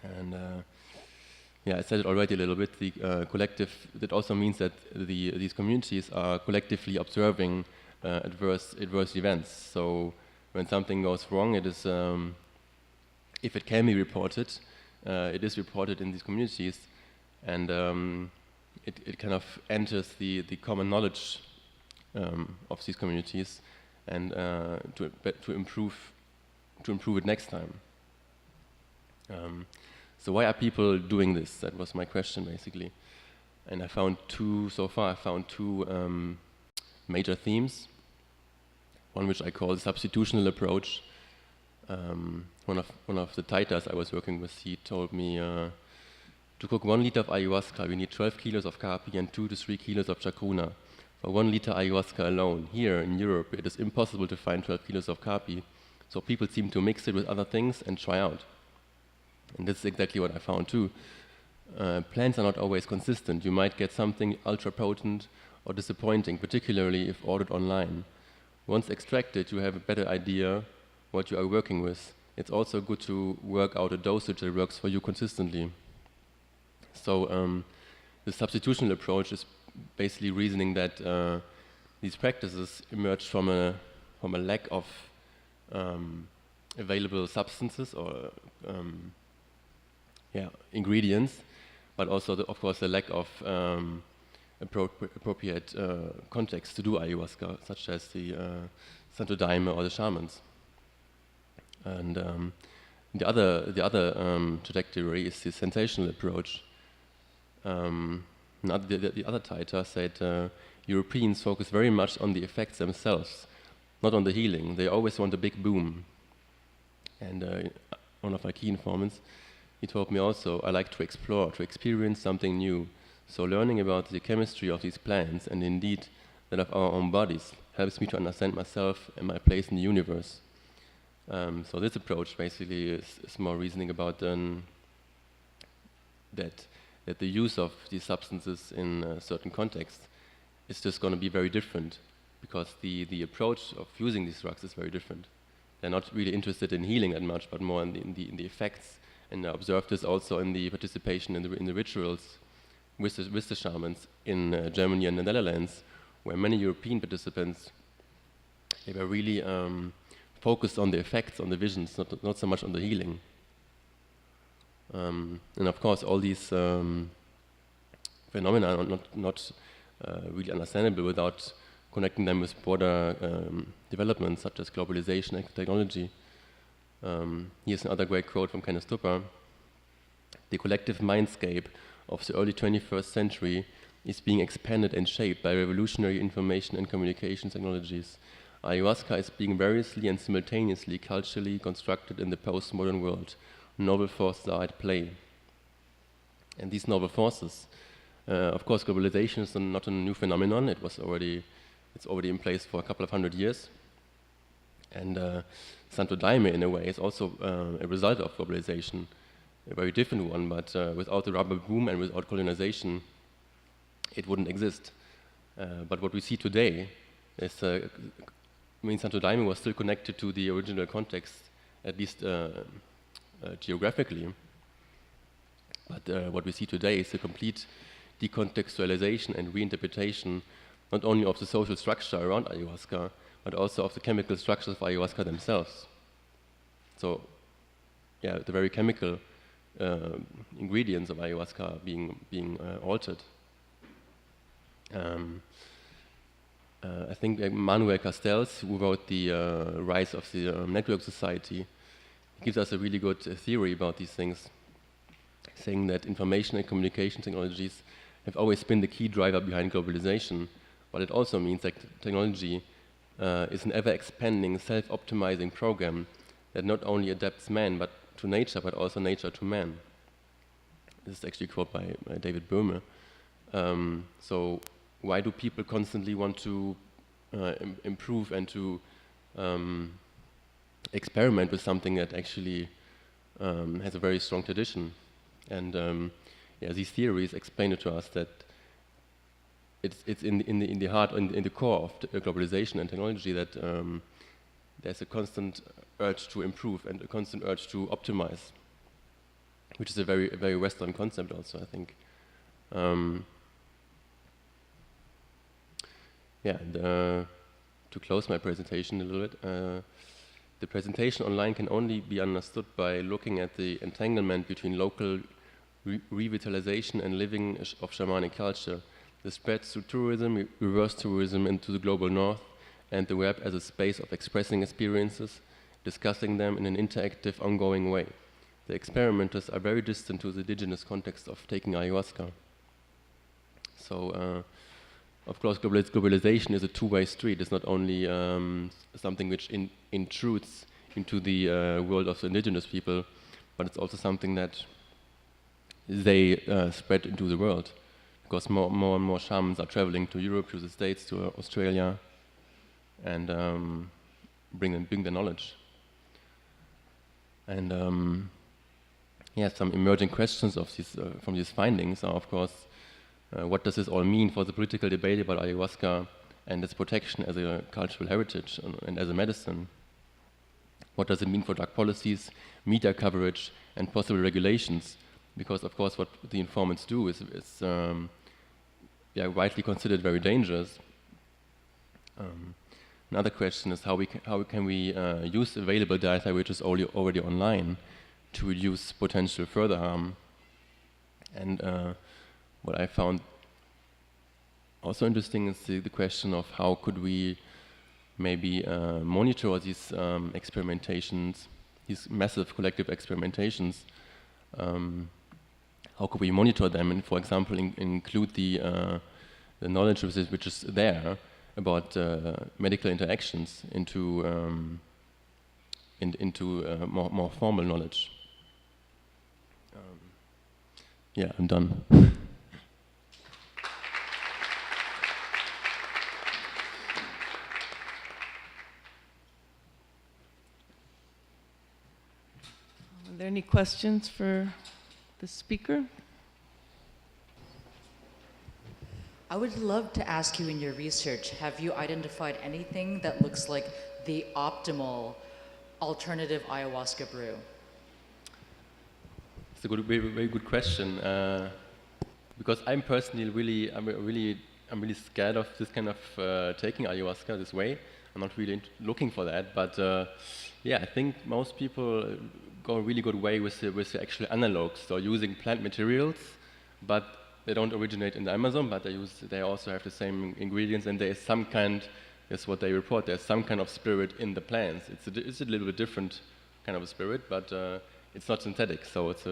S4: And I said it already a little bit. The collective. That also means that these communities are collectively observing adverse events. So when something goes wrong, it is, if it can be reported, it is reported in these communities, and it kind of enters the common knowledge of these communities, and to improve it next time. So why are people doing this? That was my question, basically. And I found two major themes. One which I call the substitutional approach. One of the Taitas I was working with, he told me to cook 1 liter of ayahuasca, we need 12 kilos of kapi and 2 to 3 kilos of chacruna. For 1 liter ayahuasca alone, here in Europe, it is impossible to find 12 kilos of kapi. So people seem to mix it with other things and try out. And this is exactly what I found too. Plants are not always consistent. You might get something ultra potent or disappointing, particularly if ordered online. Once extracted, you have a better idea what you are working with. It's also good to work out a dosage that works for you consistently. So the substitutional approach is basically reasoning that these practices emerge from a lack of available substances or ingredients, but also, of course, the lack of appropriate context to do ayahuasca, such as the Santo Daime or the shamans. And the other trajectory is the sensational approach. The other Taita said Europeans focus very much on the effects themselves, not on the healing. They always want a big boom. And one of my key informants, he told me also, I like to explore, to experience something new. So learning about the chemistry of these plants, and indeed that of our own bodies, helps me to understand myself and my place in the universe. So this approach basically is more reasoning about that the use of these substances in a certain context is just going to be very different, because the approach of using these drugs is very different. They're not really interested in healing that much, but more in the effects. And I observed this also in the participation in the rituals with the shamans in Germany and the Netherlands, where many European participants, they were really focused on the effects, on the visions, not so much on the healing. And of course, all these phenomena are not really understandable without connecting them with broader developments such as globalization and technology. Here's another great quote from Kenneth Tupper. The collective mindscape of the early 21st century is being expanded and shaped by revolutionary information and communication technologies. Ayahuasca is being variously and simultaneously culturally constructed in the postmodern world. Novel forces are at play. And these novel forces, of course, globalization is not a new phenomenon. It's already in place for a couple of 100 years. And Santo Daime, in a way, is also a result of globalization, a very different one, but without the rubber boom and without colonization, it wouldn't exist. But what we see today is, Santo Daime was still connected to the original context, at least geographically. But what we see today is a complete decontextualization and reinterpretation, not only of the social structure around ayahuasca, but also of the chemical structures of ayahuasca themselves. So, yeah, the very chemical ingredients of ayahuasca being altered. I think Manuel Castells, who wrote the Rise of the Network Society, gives us a really good theory about these things, saying that information and communication technologies have always been the key driver behind globalization, but it also means that technology is an ever-expanding, self-optimizing program that not only adapts man to nature, but also nature to man. This is actually a quote by David Boehme. So why do people constantly want to improve and to experiment with something that actually has a very strong tradition? And yeah, these theories explain it to us that it's in the heart, in the core of globalization and technology, that there's a constant urge to improve and a constant urge to optimize, which is a very Western concept also, I think. Yeah, and to close my presentation a little bit, the presentation online can only be understood by looking at the entanglement between local revitalization and living of shamanic culture, the spread through tourism, reverse tourism into the global north, and the web as a space of expressing experiences, discussing them in an interactive, ongoing way. The experimenters are very distant to the indigenous context of taking ayahuasca. So, of course, globalization is a two-way street. It's not only something which intrudes into the world of the indigenous people, but it's also something that they spread into the world, because more and more shamans are traveling to Europe, to the States, to Australia, and bring their knowledge. And yeah, some emerging questions of these, from these findings are, of course, what does this all mean for the political debate about ayahuasca and its protection as a cultural heritage and as a medicine? What does it mean for drug policies, media coverage, and possible regulations? Because, of course, what the informants do is yeah, widely considered very dangerous. Another question is how can we use available data which is already online to reduce potential further harm? And what I found also interesting is the question of how could we maybe monitor these experimentations, these massive collective experimentations. How could we monitor them and, for example, include the knowledge which is there about medical interactions into more formal knowledge? Yeah, I'm done.
S1: Are there any questions for the speaker?
S6: I would love to ask you, in your research, have you identified anything that looks like the optimal alternative ayahuasca brew?
S4: It's a very good question, because I'm personally really scared of this kind of taking ayahuasca this way. I'm not really looking for that, but yeah, I think most people go a really good way with the actual analogs. So using plant materials, but they don't originate in the Amazon, but they also have the same ingredients, and there is some kind, that's what they report, there's some kind of spirit in the plants. It's a little bit different kind of a spirit, but it's not synthetic. So it's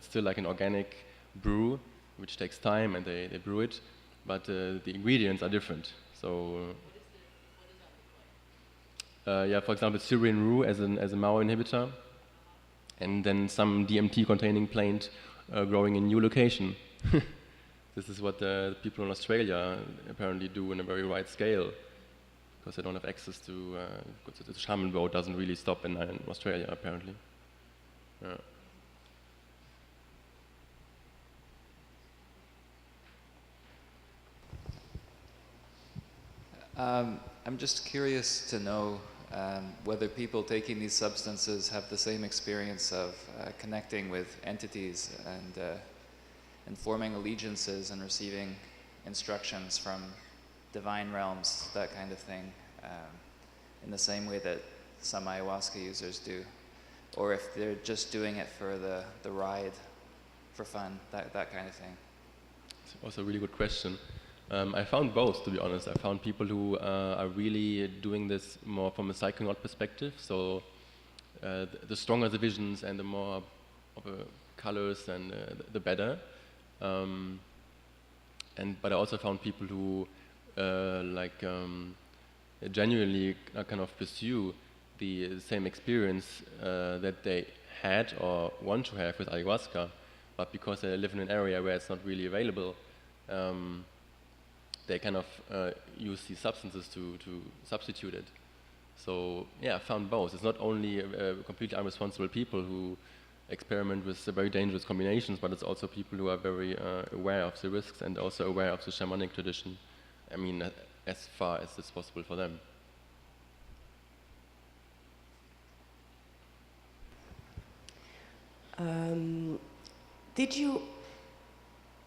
S4: still like an organic brew, which takes time, and they brew it, but the ingredients are different. So yeah, for example, Syrian rue as a MAO inhibitor, and then some DMT-containing plant growing in new location. This is what the people in Australia apparently do in a very wide scale, because they don't have access to, because the shaman boat doesn't really stop in Australia, apparently. Yeah.
S11: I'm just curious to know whether people taking these substances have the same experience of connecting with entities and forming allegiances and receiving instructions from divine realms, that kind of thing, in the same way that some ayahuasca users do, or if they're just doing it for the ride, for fun, that kind of thing.
S4: It's also a really good question. I found both, to be honest. I found people who are really doing this more from a psychonaut perspective. So the stronger the visions and the more of the colors, and the better. But I also found people who genuinely kind of pursue the same experience that they had or want to have with ayahuasca, but because they live in an area where it's not really available, they kind of use these substances to substitute it. So yeah, I found both. It's not only completely irresponsible people who experiment with very dangerous combinations, but it's also people who are very aware of the risks and also aware of the shamanic tradition. I mean, as far as it's possible for them.
S3: Did you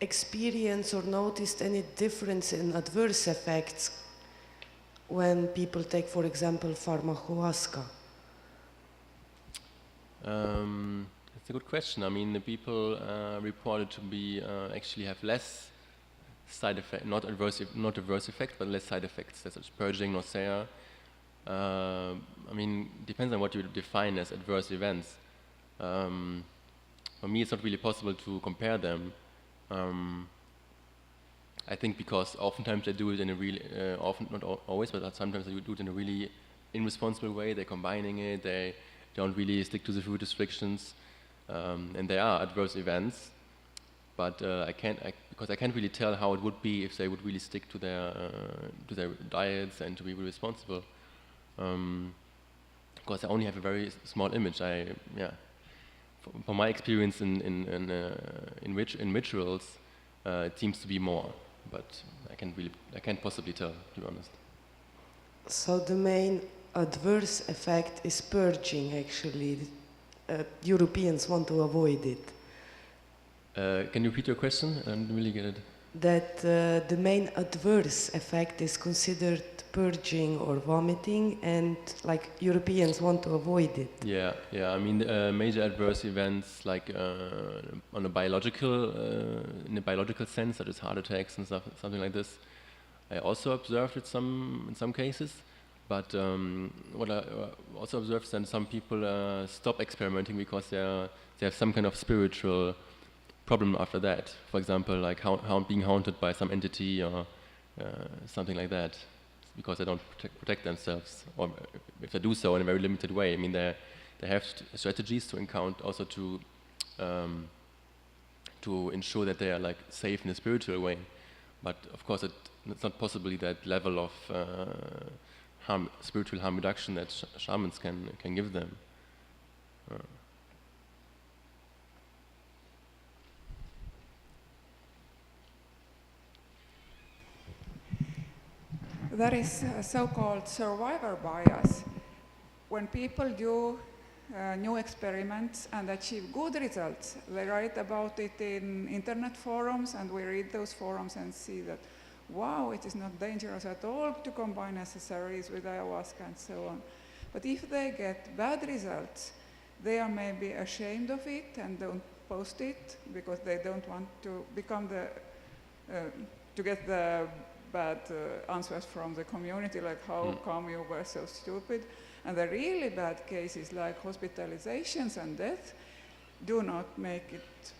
S3: experience or noticed any difference in adverse effects when people take, for example, pharmahuasca?
S4: It's a good question. I mean, the people reported to be actually have less side effects, not adverse effects, but less side effects, such as purging, nausea. I mean, depends on what you define as adverse events. For me, it's not really possible to compare them. I think because oftentimes they do it in a really, not always, but sometimes they do it in a really irresponsible way. They're combining it. They don't really stick to the food restrictions, and there are adverse events. But because I can't really tell how it would be if they would really stick to their diets and to be really responsible. Because I only have a very small image. From my experience in rituals, it seems to be more, but I can't possibly tell, to be honest.
S3: So the main adverse effect is purging, actually. Europeans want to avoid it.
S4: Can you repeat your question? I didn't really get it.
S3: That the main adverse effect is considered purging or vomiting, and like Europeans want to avoid it. Yeah.
S4: I mean, major adverse events like on a biological, in a biological sense, such as heart attacks and something like this. I also observed it in some cases, but what I also observed is that some people stop experimenting because they have some kind of spiritual problem after that. For example, like being haunted by some entity or something like that, because they don't protect themselves, or if they do so in a very limited way. I mean, they have strategies to encounter, also to ensure that they are like safe in a spiritual way. But of course, it's not possibly that level of spiritual harm reduction that shamans can give them.
S12: There is a so-called survivor bias. When people do new experiments and achieve good results, they write about it in internet forums, and we read those forums and see that, wow, it is not dangerous at all to combine necessaries with ayahuasca and so on. But if they get bad results, they are maybe ashamed of it and don't post it because they don't want to become to get the bad answers from the community, like how come you were so stupid. And the really bad cases like hospitalizations and death do not make it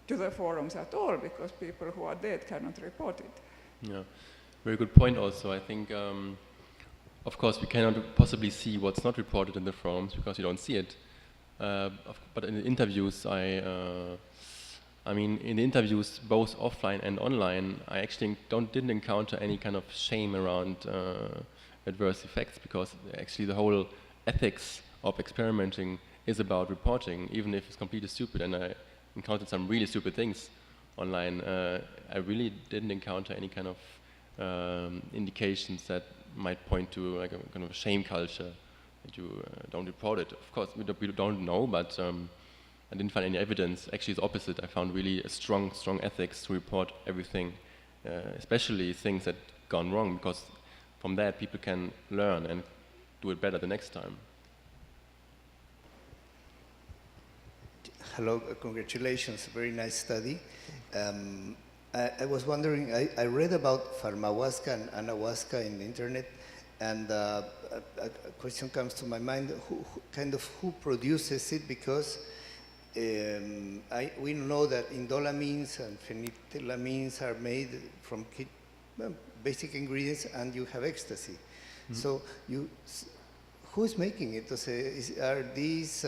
S12: to the forums at all because people who are dead cannot report it.
S4: Yeah, very good point also. I think, of course, we cannot possibly see what's not reported in the forums because you don't see it. But in the interviews, I mean, in the interviews, both offline and online, I actually didn't encounter any kind of shame around adverse effects because actually the whole ethics of experimenting is about reporting, even if it's completely stupid. And I encountered some really stupid things online. I really didn't encounter any kind of indications that might point to like a kind of shame culture that you don't report it. Of course, we don't know, but I didn't find any evidence. Actually, the opposite. I found really a strong ethics to report everything, especially things that gone wrong, because from that people can learn and do it better the next time.
S13: Hello, congratulations, very nice study. I was wondering, I read about Pharmahuasca and Anahuasca in the internet, and a question comes to my mind, who produces it, because we know that indolamines and phenethylamines are made from basic ingredients, and you have ecstasy. Mm-hmm. So who's making it? Are these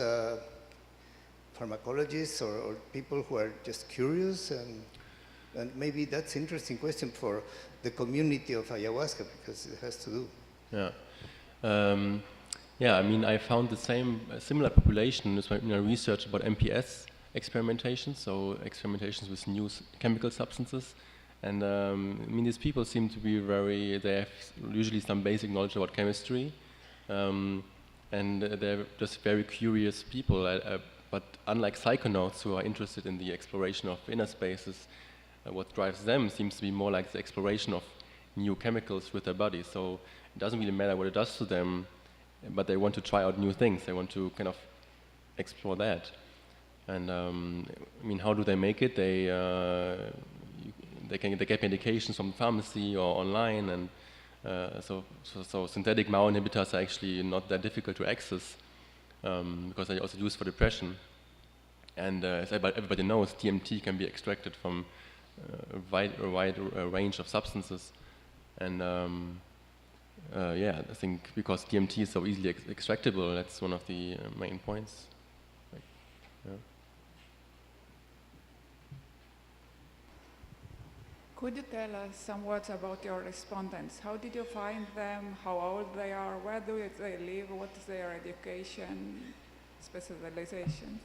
S13: pharmacologists or people who are just curious? And maybe that's an interesting question for the community of ayahuasca, because it has to do.
S4: Yeah. Yeah, I mean, I found the similar population in a research about MPS experimentation, so experimentations with new chemical substances. And I mean, these people seem to be they have usually some basic knowledge about chemistry, and they're just very curious people. But unlike psychonauts who are interested in the exploration of inner spaces, what drives them seems to be more like the exploration of new chemicals with their body. So it doesn't really matter what it does to them, but they want to try out new things. They want to kind of explore that. And I mean, how do they make it? They get medications from the pharmacy or online, and so synthetic MAO inhibitors are actually not that difficult to access because they're also used for depression. And as everybody knows, DMT can be extracted from a wide range of substances. And yeah, I think because DMT is so easily extractable, that's one of the main points. Yeah.
S12: Could you tell us some words about your respondents? How did you find them? How old they are? Where do they live? What is their education, specialization?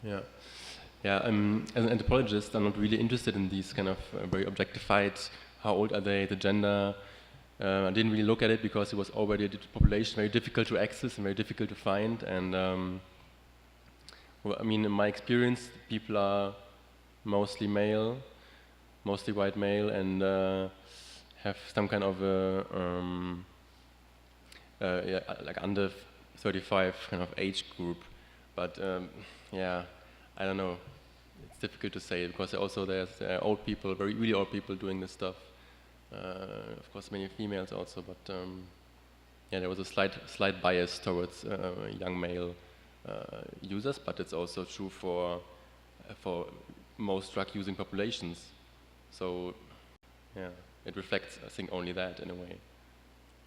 S4: Yeah. Yeah, as an anthropologist, I'm not really interested in these kind of very objectified, how old are they, the gender. I didn't really look at it because it was already a population very difficult to access and very difficult to find. And well, I mean, in my experience, people are mostly male, mostly white male, and have some kind of yeah, like under 35 kind of age group. But yeah, I don't know. It's difficult to say because there's old people, really old people doing this stuff. Of course, many females also, but yeah, there was a slight bias towards young male users, but it's also true for most drug-using populations. So, yeah, it reflects, I think, only that in a way,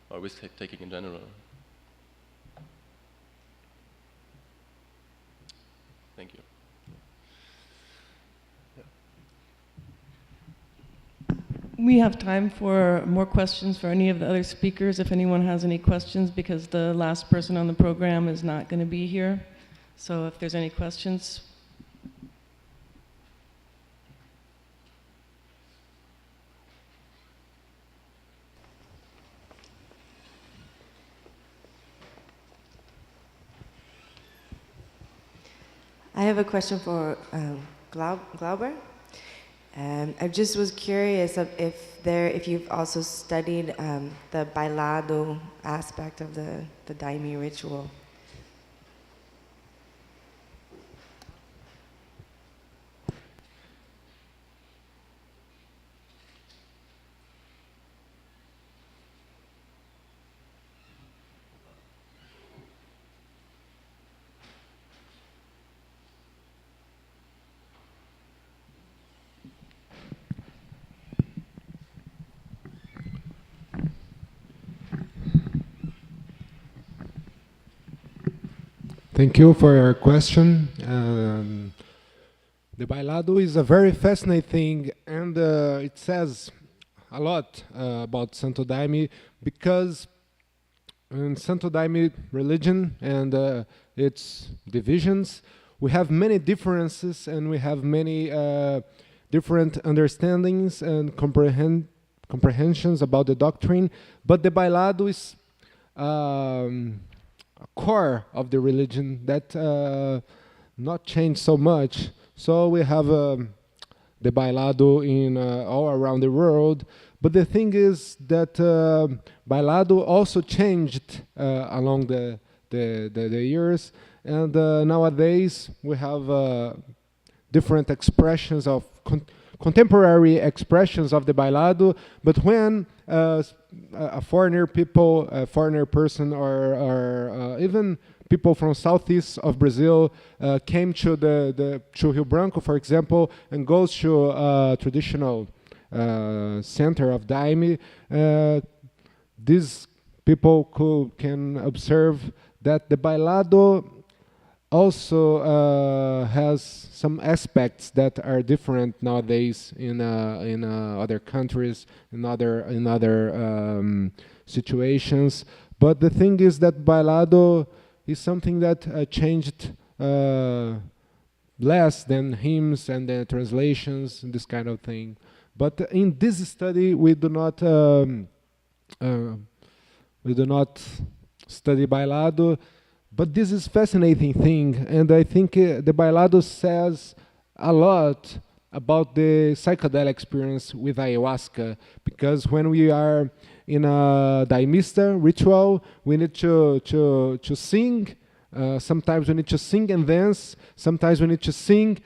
S4: or risk-taking in general. Thank you.
S1: We have time for more questions for any of the other speakers, if anyone has any questions, because the last person on the program is not going to be here. So if there's any questions.
S10: I have a question for Glauber. I just was curious if you've also studied the bailado aspect of the Daime ritual.
S5: Thank you for your question. The bailado is a very fascinating thing, and it says a lot about Santo Daime, because in Santo Daime religion and its divisions, we have many differences and we have many different understandings and comprehensions about the doctrine, but the bailado is a core of the religion that not changed so much. So we have the bailado in all around the world, but the thing is that bailado also changed along the years, and nowadays we have different expressions of contemporary expressions of the bailado. But when a foreigner person, or even people from southeast of Brazil came to to Rio Branco, for example, and goes to a traditional center of Daime, these people can observe that the bailado also has some aspects that are different nowadays in other countries, in other situations. But the thing is that bailado is something that changed less than hymns and the translations and this kind of thing. But in this study, we do not study bailado. But this is fascinating thing, and I think the bailado says a lot about the psychedelic experience with ayahuasca, because when we are in a daimista ritual, we need to sing. Sometimes we need to sing and dance. Sometimes we need to sing.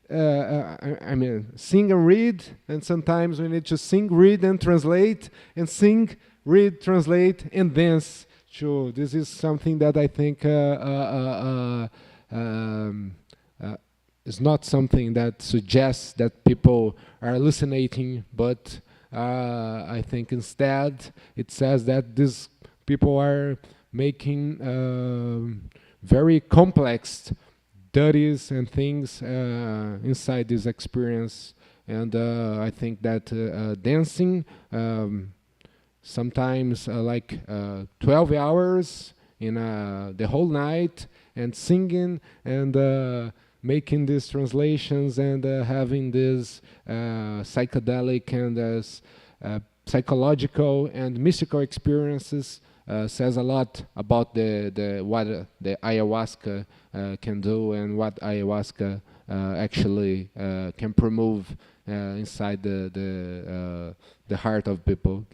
S5: Sing and read, and sometimes we need to sing, read, and translate, and sing, read, translate, and dance. Sure, this is something that I think is not something that suggests that people are hallucinating, but I think instead it says that these people are making very complex duties and things inside this experience. And I think that dancing, sometimes 12 hours in the whole night, and singing and making these translations and having these psychedelic and psychological and mystical experiences says a lot about what the ayahuasca can do, and what ayahuasca actually can promote inside the heart of people.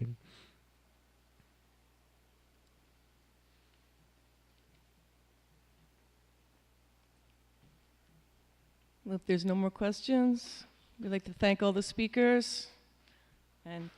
S1: Well, if there's no more questions, we'd like to thank all the speakers and